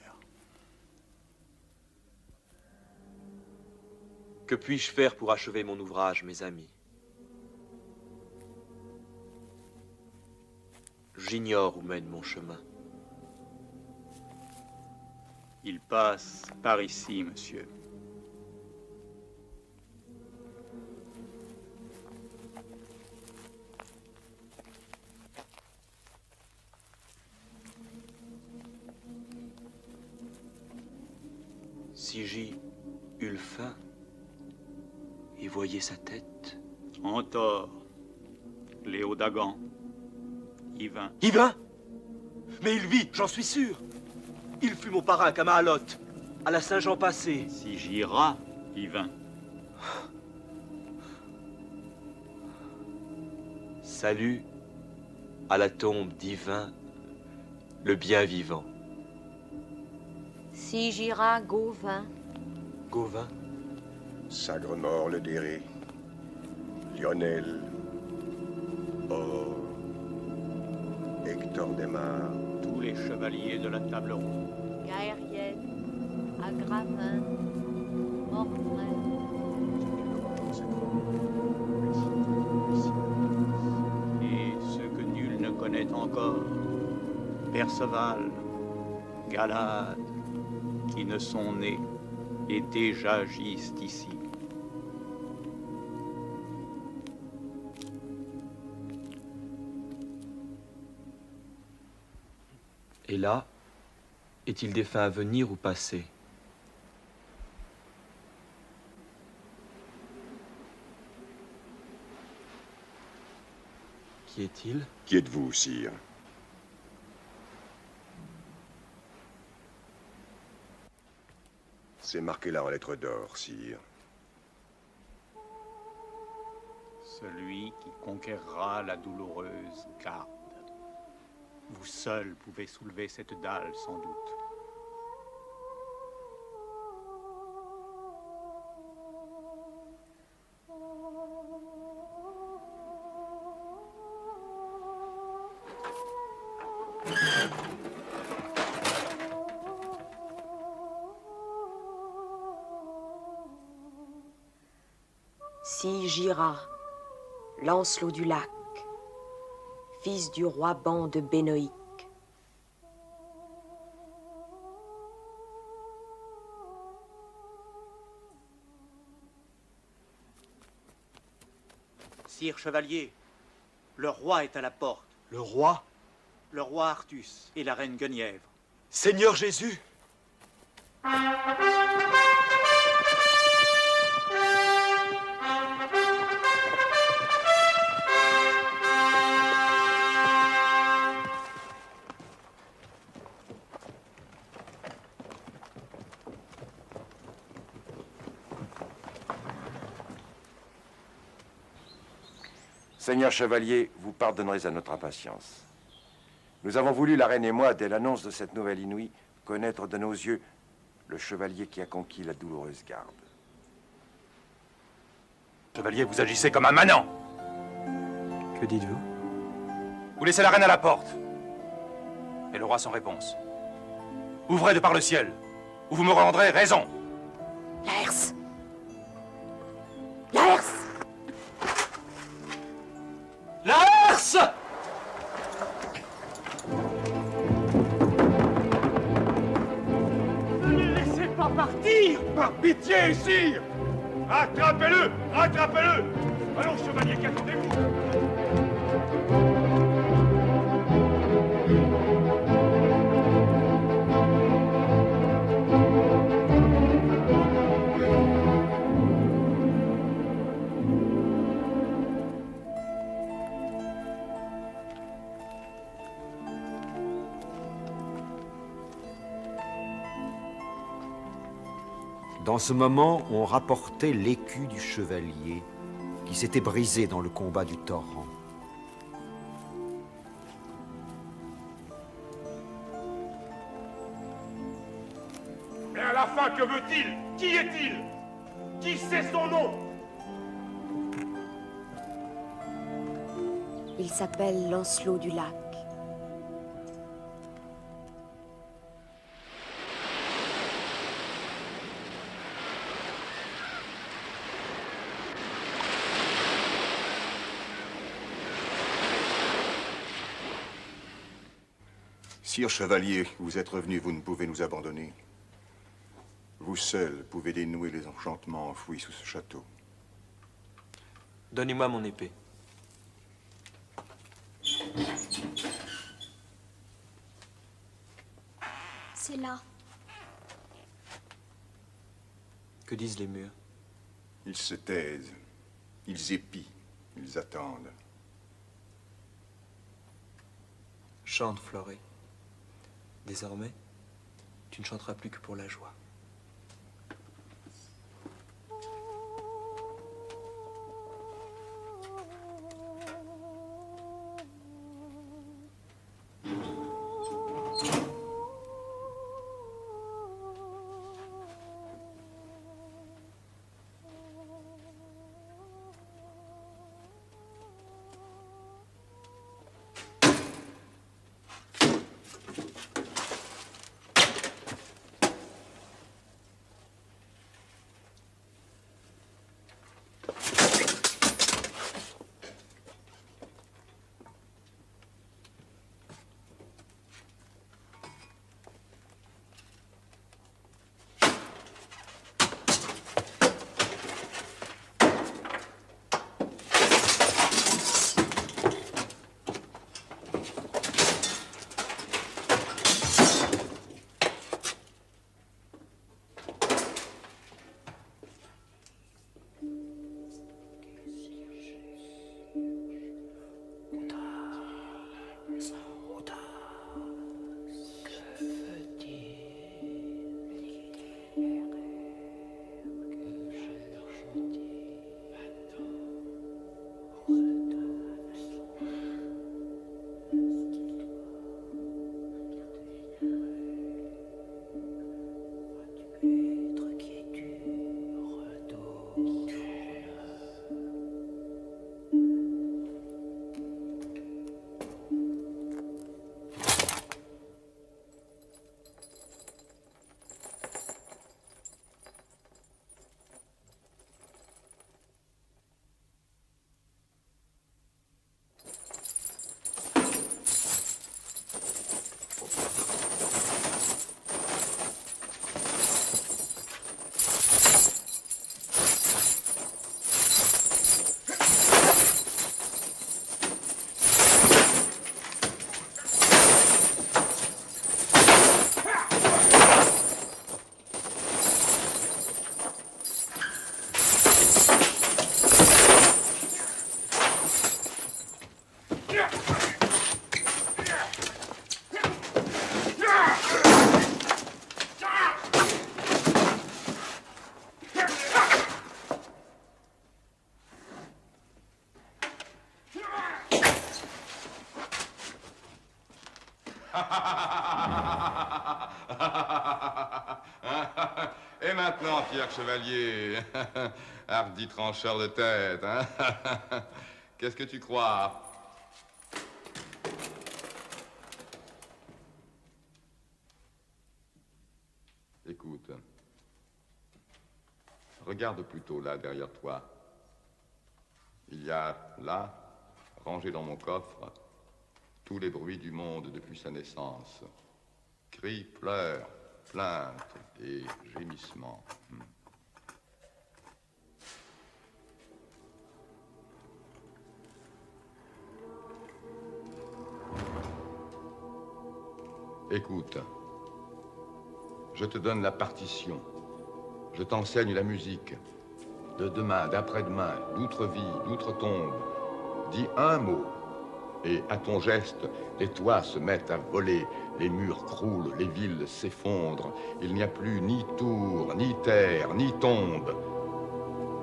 Que puis-je faire pour achever mon ouvrage, mes amis? J'ignore où mène mon chemin. Il passe par ici, monsieur. Si j'y eus le faim et voyais sa tête. Antor, Léo Dagan, Yvain. Yvain? Mais il vit, j'en suis sûr. Il fut mon parrain à Mahalotte, à la Saint-Jean passé. Si j'iras, Yvain. Salut à la tombe d'Yvain, le bien vivant. Si j'iras, Gauvin. Gauvin? Sagremort le Déré, Lionel, Or, Hector Desmar. Tous les chevaliers de la table ronde. Gaérienne, Agravin, Morfray. Et ceux que nul ne connaît encore, Perceval, Galade, qui ne sont nés et déjà gisent ici. Et là, est-il défunt à venir ou passé? Qui est-il? Qui êtes-vous, sire? C'est marqué là en lettres d'or, sire. Celui qui conquérera la douloureuse garde. Vous seul pouvez soulever cette dalle, sans doute. Si Gira, Lancelot du Lac, fils du roi Ban de Bénoïque. Sire chevalier, le roi est à la porte. Le roi? Le roi Artus et la reine Guenièvre. Seigneur Jésus! Seigneur chevalier, vous pardonnerez à notre impatience. Nous avons voulu, la reine et moi, dès l'annonce de cette nouvelle inouïe, connaître de nos yeux le chevalier qui a conquis la douloureuse garde. Chevalier, vous agissez comme un manant. Que dites-vous? Vous laissez la reine à la porte. Et le roi sans réponse. Ouvrez de par le ciel, ou vous me rendrez raison. Laërce! Laërce! Laërce! Ne le laissez pas partir! Par pitié, sire! Rattrapez-le! Rattrapez-le! Allons, chevalier, qu'attendez-vous? Dans ce moment, on rapportait l'écu du chevalier qui s'était brisé dans le combat du torrent. Mais à la fin, que veut-il? Qui est-il? Qui sait son nom? Il s'appelle Lancelot du Lac. Sire Chevalier, vous êtes revenu, vous ne pouvez nous abandonner. Vous seul pouvez dénouer les enchantements enfouis sous ce château. Donnez-moi mon épée. C'est là. Que disent les murs? Ils se taisent, ils épient, ils attendent. Chante, Florée. Désormais, tu ne chanteras plus que pour la joie. Et maintenant, Pierre Chevalier, hardi trancheur de tête, hein? Qu'est-ce que tu crois? Écoute, regarde plutôt là, derrière toi. Il y a là, rangé dans mon coffre, tous les bruits du monde depuis sa naissance. Cris, pleurs, plaintes et gémissements. Écoute, je te donne la partition. Je t'enseigne la musique. De demain, d'après-demain, d'outre-vie, d'outre-tombe. Dis un mot. Et à ton geste, les toits se mettent à voler, les murs croulent, les villes s'effondrent. Il n'y a plus ni tour, ni terre, ni tombe.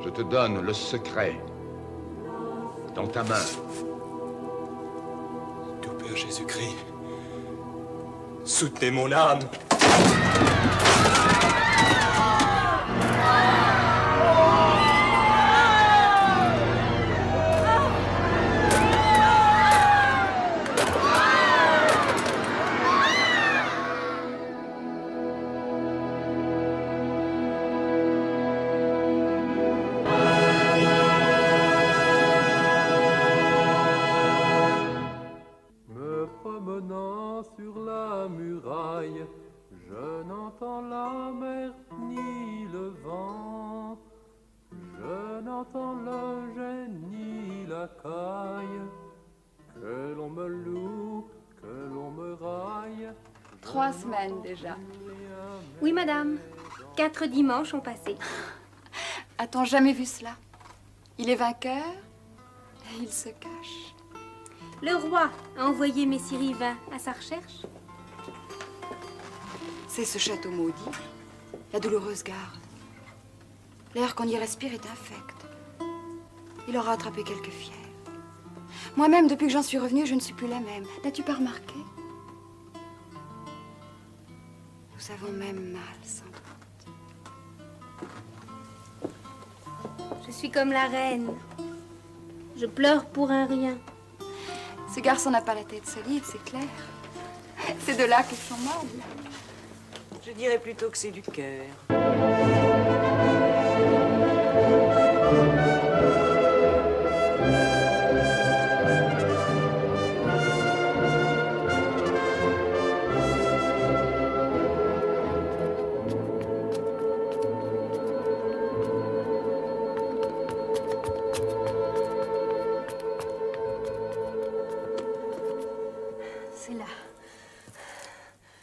Je te donne le secret dans ta main. Tout Père Jésus-Christ, soutenez mon âme. Me promenant sur la 3 semaines déjà. Oui, madame. 4 dimanches ont passé. A-t-on jamais vu cela? Il est vainqueur et il se cache. Le roi a envoyé messire Yvain à sa recherche. C'est ce château maudit, la douloureuse garde. L'air qu'on y respire est infect. Il aura attrapé quelques fièvres. Moi-même, depuis que j'en suis revenue, je ne suis plus la même. N'as-tu pas remarqué? Nous avons même mal, sans doute. Je suis comme la reine. Je pleure pour un rien. Ce garçon n'a pas la tête solide, c'est clair. C'est de là qu'ils sont nobles. Je dirais plutôt que c'est du cœur. C'est là.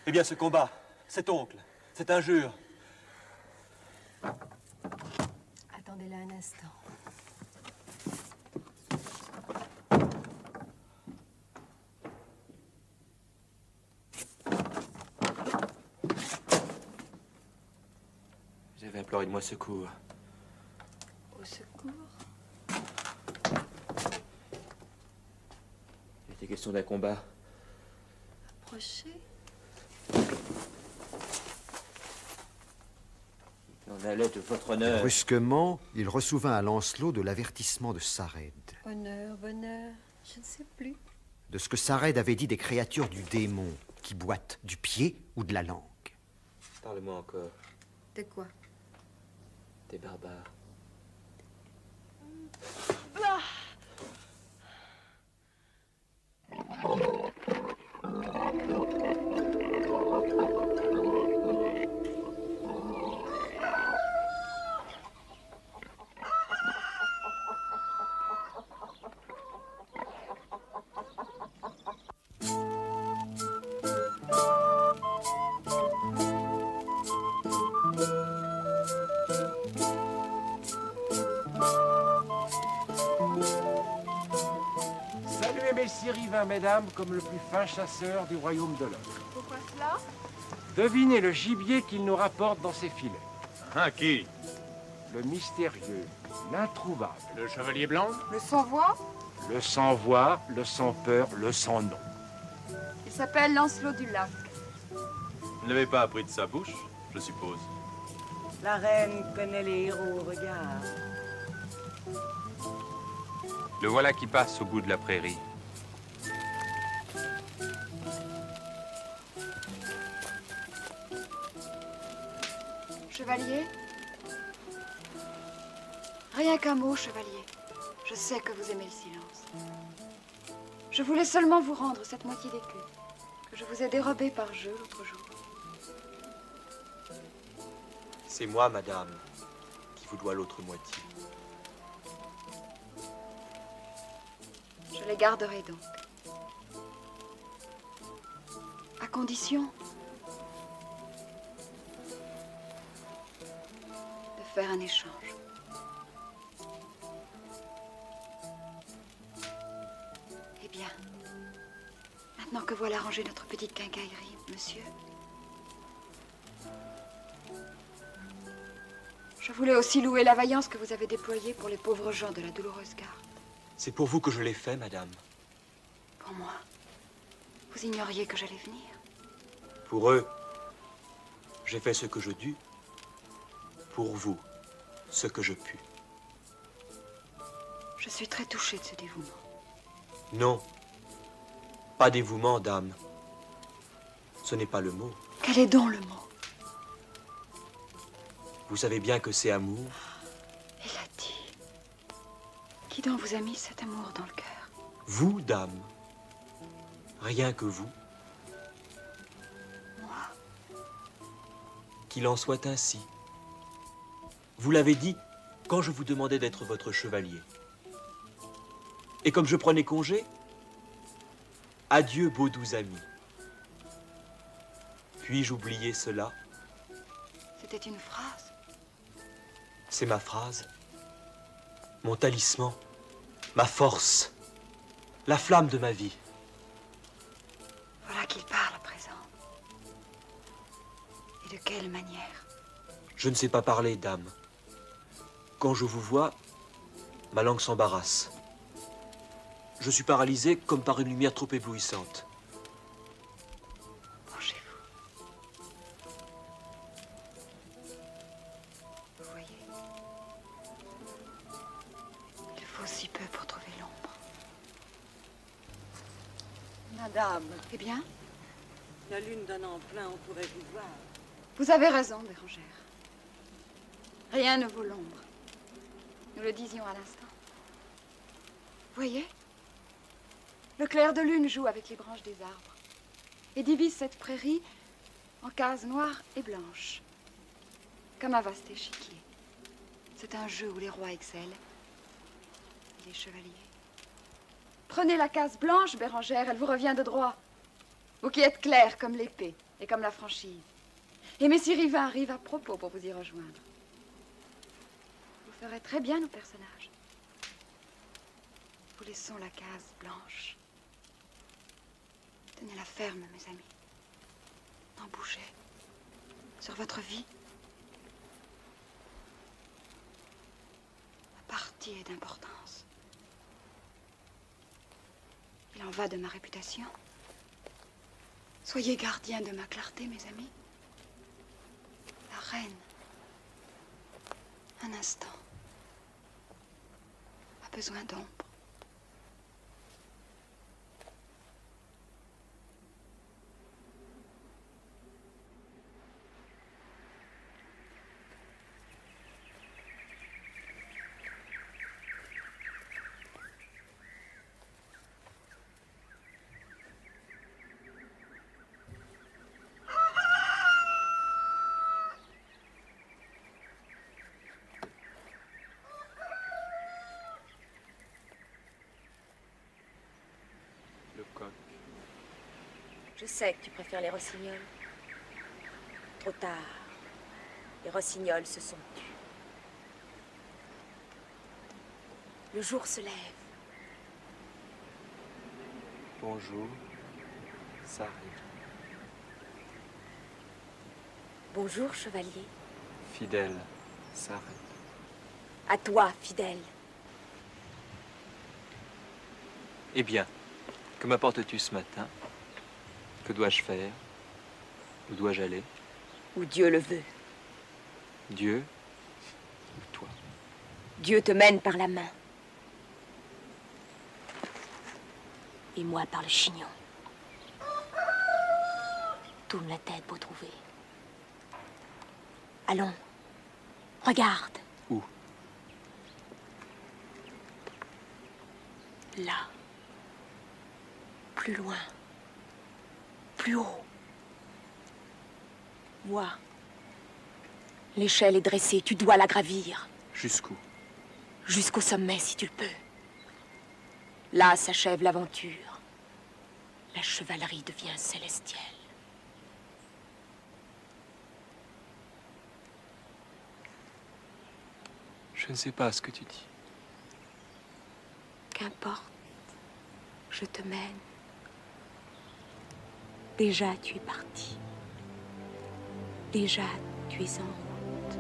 Eh bien, ce combat, cet oncle, cette injure. Attendez-la un instant. Vous avez imploré de moi secours. Au secours? Il était question d'un combat. Approchez. Il en allait de votre honneur. Brusquement, il ressouvint à Lancelot de l'avertissement de Sarède, Honneur, bonheur, je ne sais plus. de ce que Sarède avait dit des créatures du démon qui boitent du pied ou de la langue. Parle-moi encore. De quoi? Des barbares. Saluez messire Yvain, mesdames, comme le plus fin chasseur du royaume de l'Or. Pourquoi cela? Devinez le gibier qu'il nous rapporte dans ses filets. Hein, qui? Le mystérieux, l'introuvable. Le chevalier blanc? Le sans-voix? Le sans-voix, le sans-peur, le sans-nom. Il s'appelle Lancelot du Lac. Vous ne l'avez pas appris de sa bouche, je suppose. La reine connaît les héros, regarde. Le voilà qui passe au bout de la prairie. Chevalier? Rien qu'un mot, chevalier. Je sais que vous aimez le silence. Je voulais seulement vous rendre cette moitié d'écu que je vous ai dérobée par jeu l'autre jour. C'est moi, madame, qui vous dois l'autre moitié. Je les garderai donc. À condition de faire un échange. Eh bien, maintenant que voilà rangée notre petite quincaillerie, monsieur, je voulais aussi louer la vaillance que vous avez déployée pour les pauvres gens de la douloureuse garde. C'est pour vous que je l'ai fait, madame. Pour moi, vous ignoriez que j'allais venir. Pour eux, j'ai fait ce que je dus. Pour vous, ce que je pus. Je suis très touchée de ce dévouement. Non, pas dévouement, dame. Ce n'est pas le mot. Quel est donc le mot? Vous savez bien que c'est amour. Il a dit. Qui donc vous a mis cet amour dans le cœur? Vous, dame. Rien que vous. Moi? Qu'il en soit ainsi. Vous l'avez dit quand je vous demandais d'être votre chevalier. Et comme je prenais congé, adieu, beaux doux amis. Puis-je oublier cela? C'était une phrase. C'est ma phrase. Mon talisman. Ma force. La flamme de ma vie. Voilà qu'il parle à présent. Et de quelle manière? Je ne sais pas parler, dame. Quand je vous vois, ma langue s'embarrasse. Je suis paralysé comme par une lumière trop éblouissante. Penchez-vous. Vous voyez, il faut si peu pour trouver l'ombre. Madame, Eh bien, la lune donne en plein, on pourrait vous voir. vous avez raison, Bérangère. Rien ne vaut l'ombre. Nous le disions à l'instant. Voyez, le clair de lune joue avec les branches des arbres et divise cette prairie en cases noires et blanches, comme un vaste échiquier. C'est un jeu où les rois excellent et les chevaliers. Prenez la case blanche, Bérangère, elle vous revient de droit. Vous qui êtes clair comme l'épée et comme la franchise. Et Messire Yvain arrive à propos pour vous y rejoindre. Vous ferez très bien nos personnages. Nous laissons la case blanche. Tenez-la ferme, mes amis. N'en bougez. Sur votre vie. La partie est d'importance. Il en va de ma réputation. Soyez gardiens de ma clarté, mes amis. La reine, un instant, a besoin d'ombre. Je sais que tu préfères les rossignols. Trop tard. Les rossignols se sont tus. Le jour se lève. Bonjour, Sarah. Bonjour, chevalier. Fidèle, Sarah. À toi, fidèle. Eh bien, que m'apportes-tu ce matin? Que dois-je faire? Où dois-je aller? Où Dieu le veut. Dieu ou toi? Dieu te mène par la main. Et moi par le chignon. Tourne la tête pour trouver. Allons, regarde. Où? Là. Plus loin. Plus haut. Vois. L'échelle est dressée, tu dois la gravir. Jusqu'où? Jusqu'au sommet, si tu le peux. Là s'achève l'aventure. La chevalerie devient célestielle. Je ne sais pas ce que tu dis. Qu'importe, je te mène. Déjà tu es parti. Déjà tu es en route.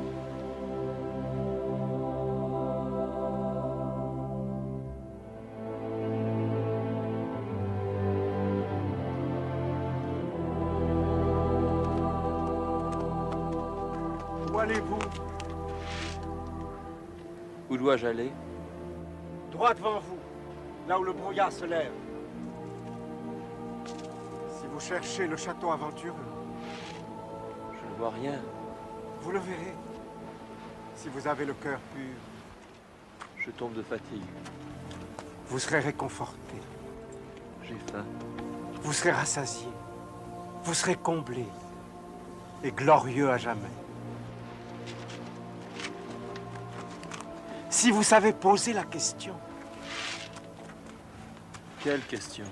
Où allez-vous? Où dois-je aller? Droit devant vous, là où le brouillard se lève. Si vous cherchez le château aventureux, Je ne vois rien. vous le verrez. Si vous avez le cœur pur, Je tombe de fatigue. vous serez réconforté. J'ai faim. Vous serez rassasié. Vous serez comblé. Et glorieux à jamais. Si vous savez poser la question. Quelle question?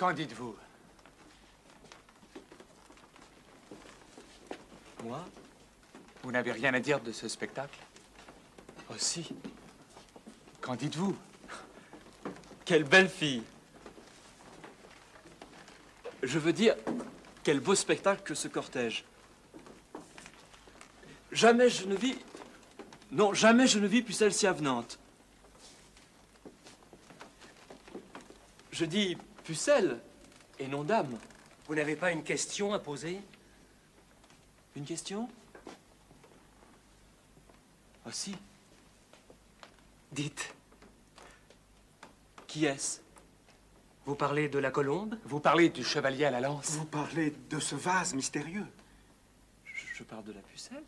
Qu'en dites-vous? Moi? Vous n'avez rien à dire de ce spectacle? Oh si. Qu'en dites-vous? Quelle belle fille! Je veux dire, quel beau spectacle que ce cortège. Jamais je ne vis... Non, jamais je ne vis pucelle si avenante. Je dis pucelle et non dame. Vous n'avez pas une question à poser? Une question? Ah si. Dites. Qui est-ce? Vous parlez de la colombe? Vous parlez du chevalier à la lance? Vous parlez de ce vase mystérieux? Je parle de la pucelle?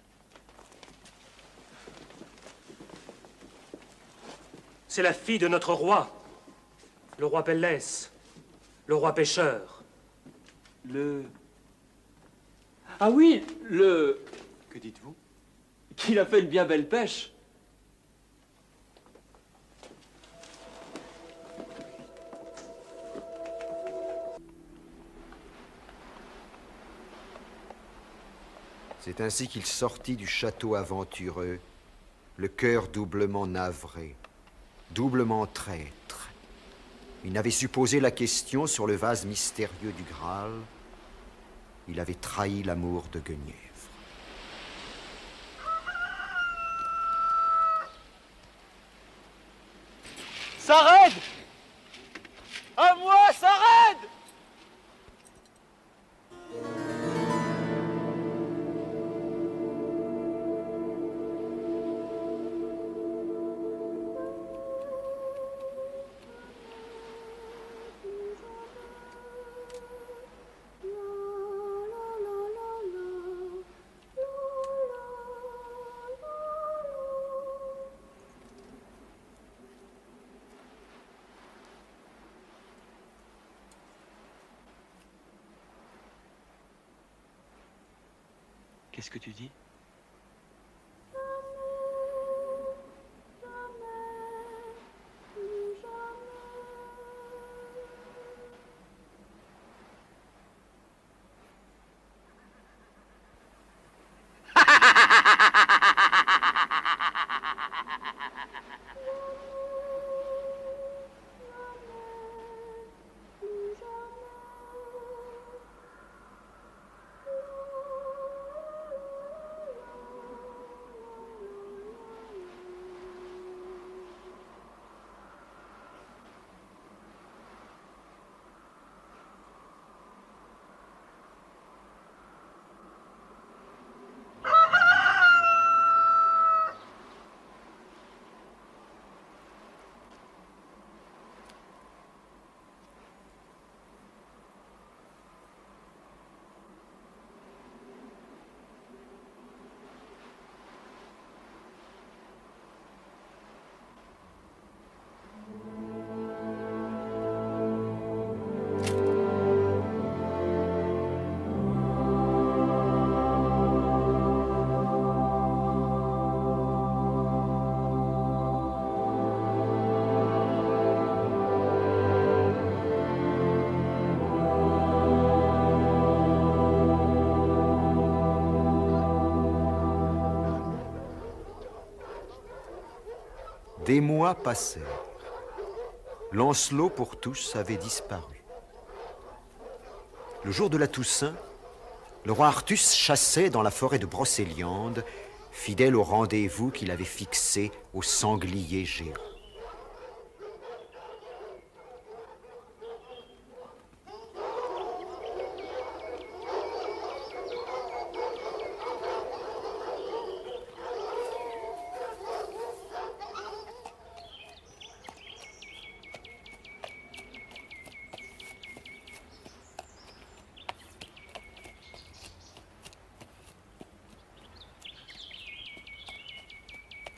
C'est la fille de notre roi, le roi Pellès, le roi pêcheur. Ah oui, Que dites-vous? Qu'il a fait une bien belle pêche. C'est ainsi qu'il sortit du château aventureux, le cœur doublement navré, doublement traître. Il n'avait su poser la question sur le vase mystérieux du Graal. Il avait trahi l'amour de Guenièvre. S'arrête! À moi, s'arrête! Qu'est-ce que tu dis? Des mois passèrent. Lancelot, pour tous, avait disparu. Le jour de la Toussaint, le roi Artus chassait dans la forêt de Brocéliande, fidèle au rendez-vous qu'il avait fixé au sanglier géant.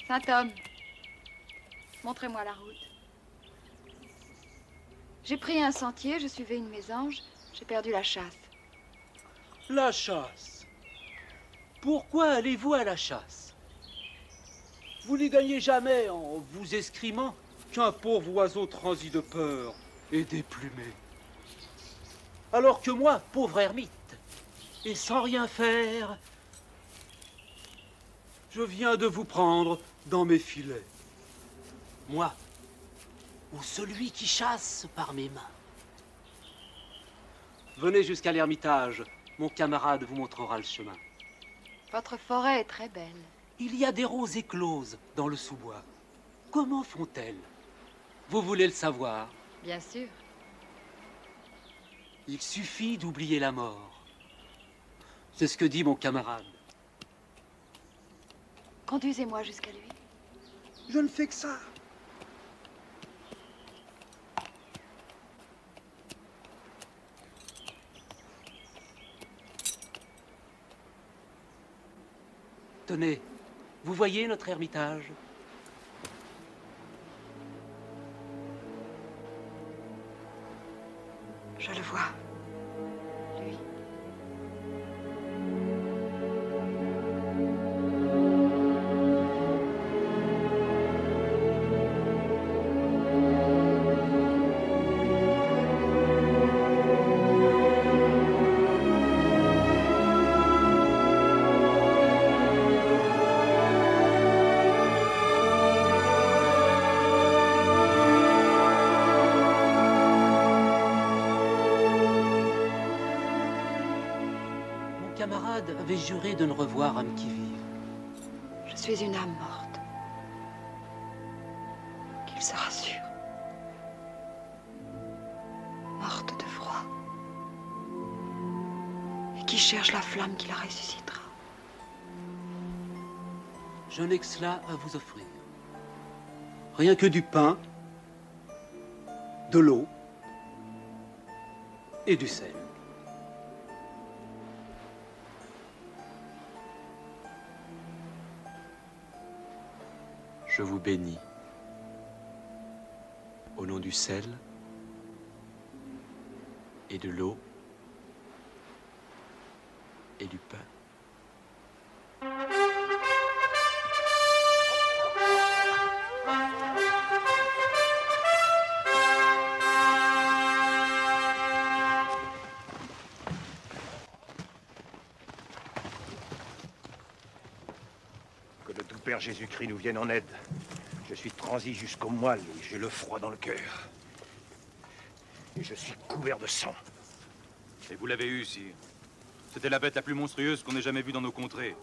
Saint-Homme, montrez-moi la route. J'ai pris un sentier, je suivais une mésange, j'ai perdu la chasse. La chasse? Pourquoi allez-vous à la chasse? Vous n'y gagnez jamais en vous escrimant qu'un pauvre oiseau transi de peur et déplumé. Alors que moi, pauvre ermite, et sans rien faire, je viens de vous prendre dans mes filets. Moi, ou celui qui chasse par mes mains. Venez jusqu'à l'ermitage, mon camarade vous montrera le chemin. Votre forêt est très belle. Il y a des roses écloses dans le sous-bois. Comment font-elles? Vous voulez le savoir? Bien sûr. Il suffit d'oublier la mort. C'est ce que dit mon camarade. Conduisez-moi jusqu'à lui. Je ne fais que ça. Tenez, vous voyez notre ermitage? Je le vois. Lui. Avait juré de ne revoir âme qui vive. Je suis une âme morte. Qu'il se rassure. Morte de froid. Et qui cherche la flamme qui la ressuscitera. Je n'ai que cela à vous offrir. Rien que du pain, de l'eau et du sel. Je vous bénis, au nom du sel et de l'eau et du pain. Que le doux Père Jésus-Christ nous vienne en aide. Je suis transi jusqu'au moelle et j'ai le froid dans le cœur. Et je suis couvert de sang. Et vous l'avez eu, sire. C'était la bête la plus monstrueuse qu'on ait jamais vue dans nos contrées.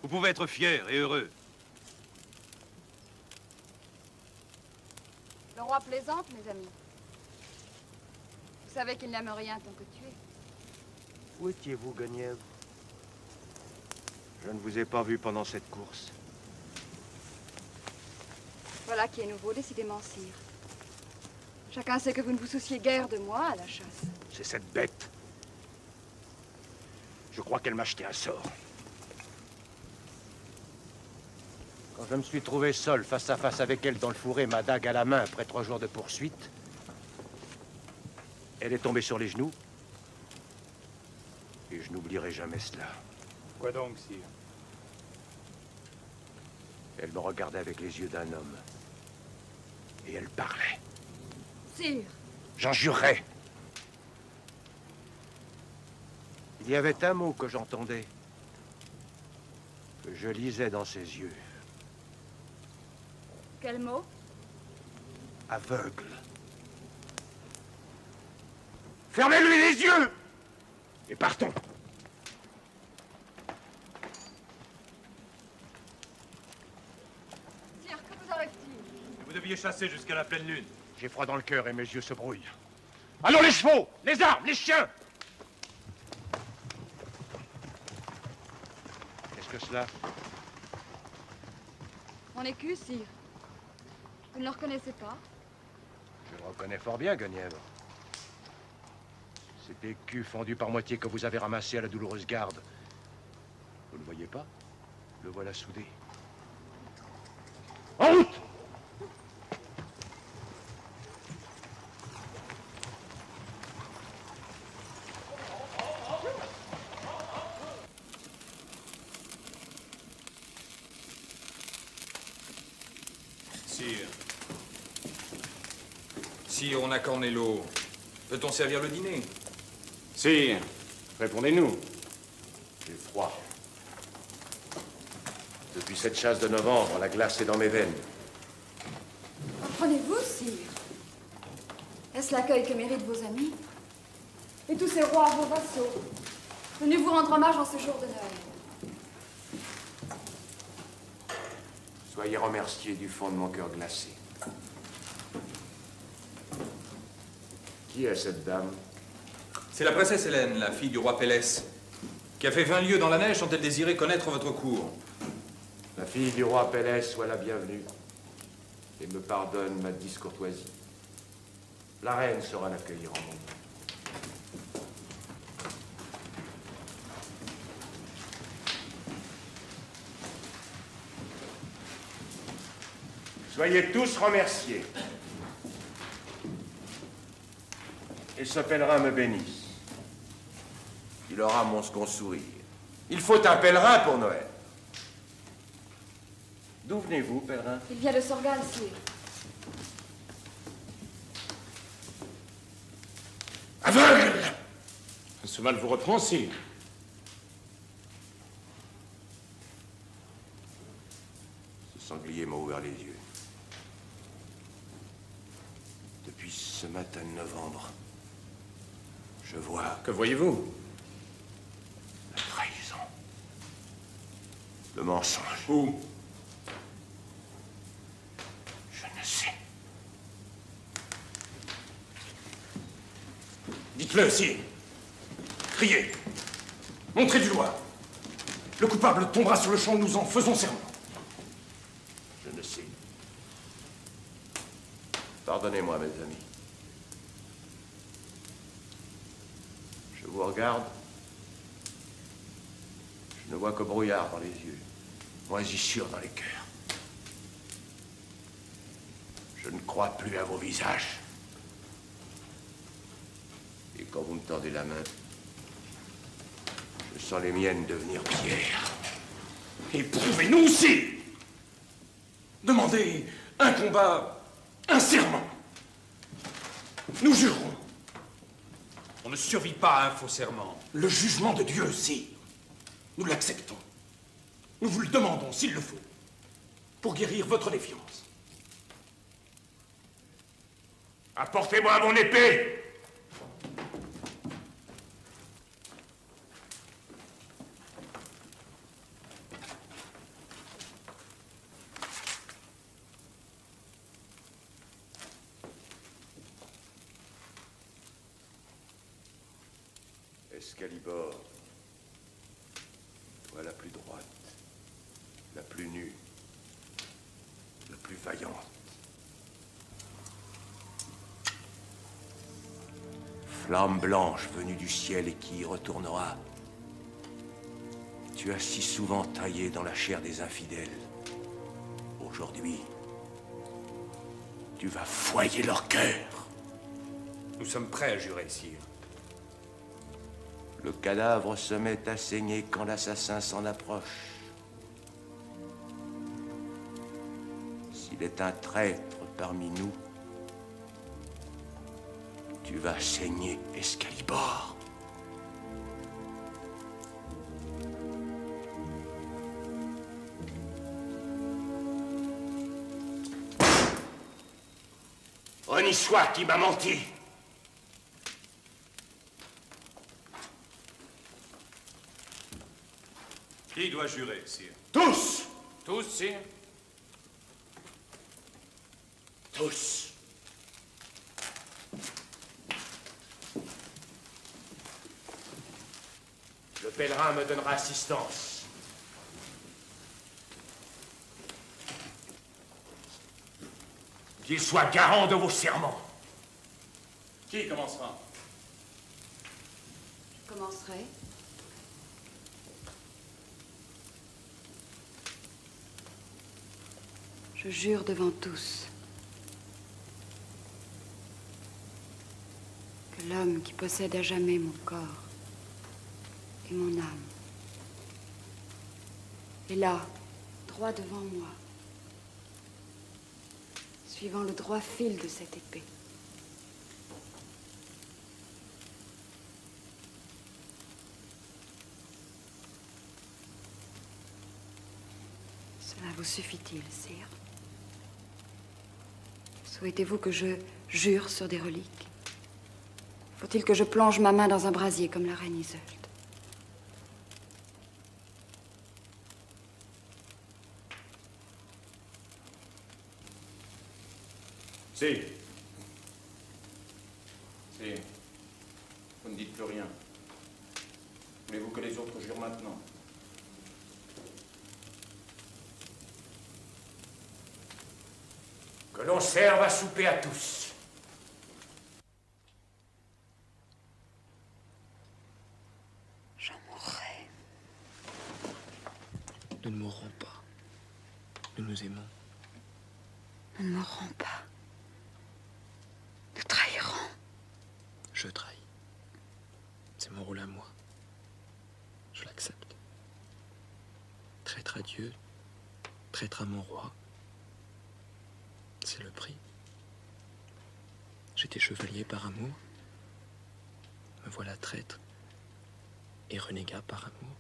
Vous pouvez être fiers et heureux. Le roi plaisante, mes amis. Vous savez qu'il n'aime rien tant que tu es. Où étiez-vous, Guenièvre? Je ne vous ai pas vu pendant cette course. Voilà qui est nouveau, décidément, sire. Chacun sait que vous ne vous souciez guère de moi à la chasse. C'est cette bête. Je crois qu'elle m'a jeté un sort. Quand je me suis trouvé seul, face à face avec elle dans le fourré, ma dague à la main, après 3 jours de poursuite, elle est tombée sur les genoux. Et je n'oublierai jamais cela. Quoi donc, sire? Elle me regardait avec les yeux d'un homme. Et elle parlait. Sire. J'en jurerais. Il y avait un mot que j'entendais, que je lisais dans ses yeux. Quel mot? Aveugle. Fermez-lui les yeux! Et partons. Sire, que vous arrive-t-il? Vous deviez chasser jusqu'à la pleine lune. J'ai froid dans le cœur et mes yeux se brouillent. Allons, les chevaux, les armes, les chiens! Qu'est-ce que cela? Mon écu, sire. Vous ne le reconnaissez pas? Je le reconnais fort bien, Guenièvre. Cet écu fendu par moitié que vous avez ramassé à la douloureuse garde. Vous ne voyez pas? Le voilà soudé. En route! Sire, on a Cornello. Peut-on servir le dîner? Sire, répondez-nous. J'ai froid. Depuis cette chasse de novembre, la glace est dans mes veines. Reprenez-vous, sire. Est-ce l'accueil que méritent vos amis? Et tous ces rois, vos vassaux, venus vous rendre hommage en ce jour de Noël? Soyez remerciés du fond de mon cœur glacé. Qui est cette dame? C'est la princesse Hélène, la fille du roi Pélès, qui a fait 20 lieues dans la neige dont elle désirait connaître votre cour. La fille du roi Pélès soit la bienvenue et me pardonne ma discourtoisie. La reine saura l'accueillir en mon nom. Soyez tous remerciés. Et ce pèlerin me bénisse. Il aura mon second sourire. Il faut un pèlerin pour Noël. D'où venez-vous, pèlerin? Il vient de Sorgal, sire. Aveugle! Ce mal vous reprend, sire. Ce sanglier m'a ouvert les yeux. Depuis ce matin de novembre, je vois... Que voyez-vous? La trahison. Le mensonge. Où? Je ne sais. Dites-le, sire. Criez. Montrez du doigt. Le coupable tombera sur le champ, nous en faisons serment. Je ne sais. Pardonnez-moi, mes amis. Je vous regarde. Je ne vois que brouillard dans les yeux, moisissure dans les cœurs. Je ne crois plus à vos visages. Et quand vous me tendez la main, je sens les miennes devenir pierre. Éprouvez-nous aussi. Demandez un combat, un serment. Nous jurons. On ne survit pas à un faux serment. Le jugement de Dieu, sire. Nous l'acceptons. Nous vous le demandons, s'il le faut, pour guérir votre défiance. Apportez-moi mon épée! Excalibur, toi la plus droite, la plus nue, la plus vaillante. Flamme blanche venue du ciel et qui y retournera. Tu as si souvent taillé dans la chair des infidèles. Aujourd'hui, tu vas foyer leur cœur. Nous sommes prêts à jurer, sire. Le cadavre se met à saigner quand l'assassin s'en approche. S'il est un traître parmi nous, tu vas saigner Excalibur. Honni soit qui m'a menti. Qui doit jurer, sire? Tous! Tous, sire? Tous. Le pèlerin me donnera assistance. Qu'il soit garant de vos serments. Qui commencera? Je commencerai. Je jure devant tous que l'homme qui possède à jamais mon corps et mon âme est là, droit devant moi, suivant le droit fil de cette épée. Cela vous suffit-il, sire? Souhaitez-vous que je jure sur des reliques? Faut-il que je plonge ma main dans un brasier comme la reine Isolde? Si. Si. Vous ne dites plus rien. Voulez-vous que les autres jurent maintenant? Que l'on serve à souper à tous. J'en mourrai. Nous ne mourrons pas. Nous nous aimons. Nous ne mourrons pas. Nous trahirons. Je trahis. C'est mon rôle à moi. Je l'accepte. Traître à Dieu, traître à mon roi. C'est le prix. J'étais chevalier par amour. Me voilà traître et renégat par amour.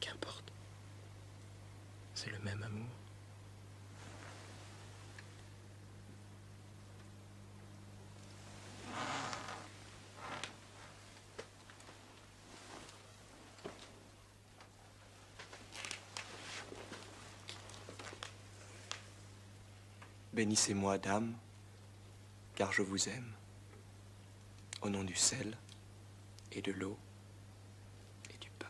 Qu'importe. C'est le même amour. Bénissez-moi, dame, car je vous aime, au nom du sel et de l'eau et du pain.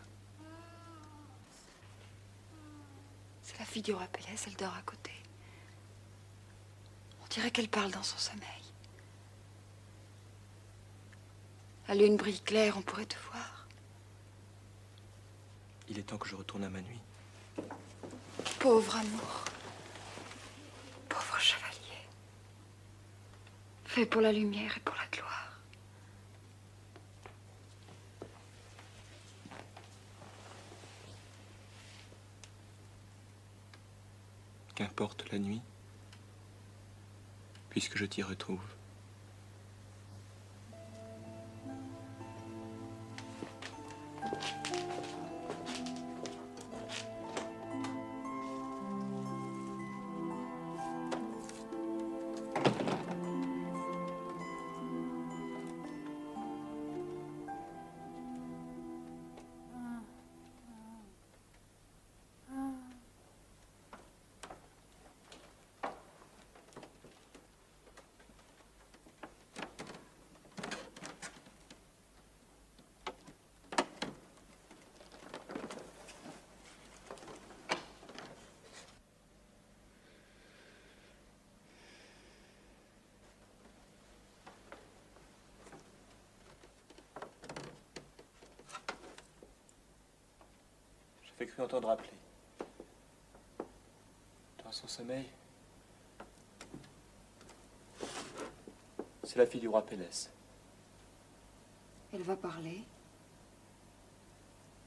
C'est la fille du roi Pélès, elle dort à côté. On dirait qu'elle parle dans son sommeil. La lune brille claire, on pourrait te voir. Il est temps que je retourne à ma nuit. Pauvre amour. Pauvre chevalier. Fait pour la lumière et pour la gloire. Qu'importe la nuit, puisque je t'y retrouve. J'ai cru entendre appeler. Dans son sommeil, c'est la fille du roi Pélès. Elle va parler.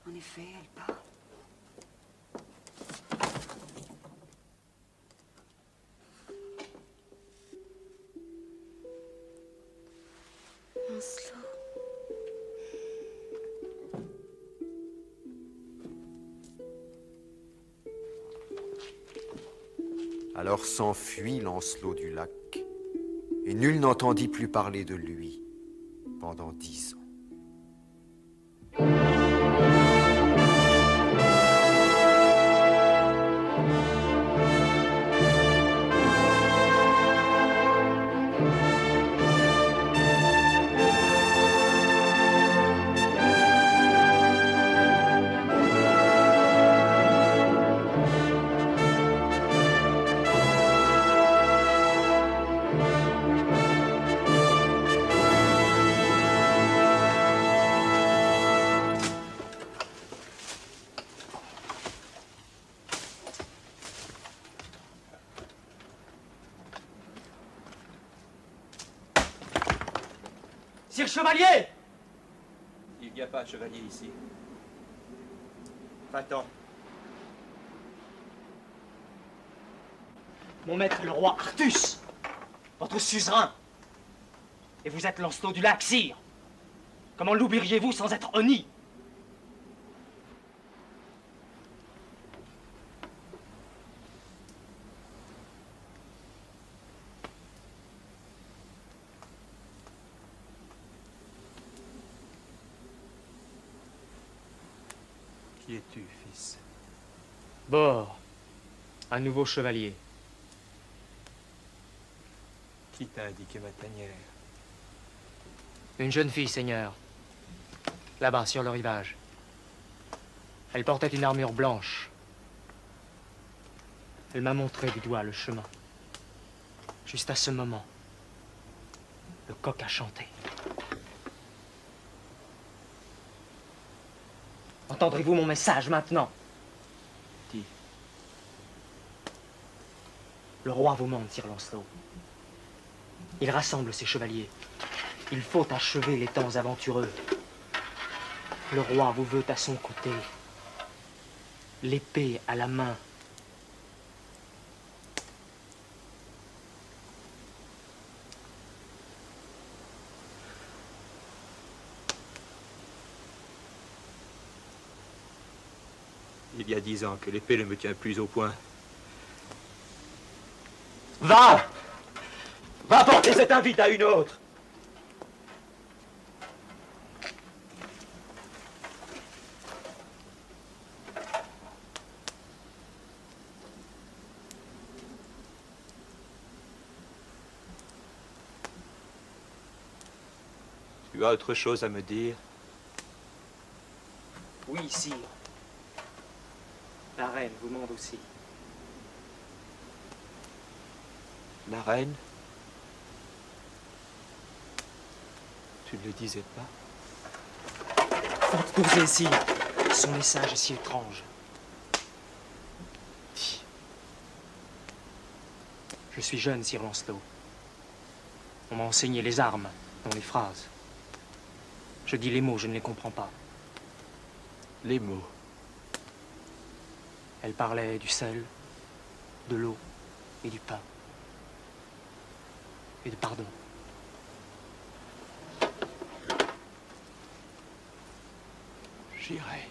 En effet, elle parle. Lancelot. Alors s'enfuit Lancelot du lac, et nul n'entendit plus parler de lui pendant 10 ans. Sire Chevalier! Il n'y a pas de chevalier ici. Va-t'en. Mon maître est le roi Artus, votre suzerain. Et vous êtes Lancelot du lac, sire. Comment l'oublieriez-vous sans être honni? Qui es-tu, fils? Bor, un nouveau chevalier. Qui t'a indiqué ma tanière? Une jeune fille, seigneur. Là-bas, sur le rivage. Elle portait une armure blanche. Elle m'a montré du doigt le chemin. Juste à ce moment, le coq a chanté. Entendrez-vous mon message maintenant? Dis. Le roi vous mande, Sir Lancelot. Il rassemble ses chevaliers. Il faut achever les temps aventureux. Le roi vous veut à son côté, l'épée à la main. Il y a 10 ans que l'épée ne me tient plus au poing. Va! Va porter cette invite à une autre! Tu as autre chose à me dire? Oui, sire. La reine vous demande aussi. La reine? Tu ne le disais pas? Forte courtisée, sire. Son message est si étrange. Dis. Je suis jeune, Sir Lancelot. On m'a enseigné les armes, dont les phrases. Je dis les mots, je ne les comprends pas. Les mots? Elle parlait du sel, de l'eau et du pain. Et de pardon. J'irai.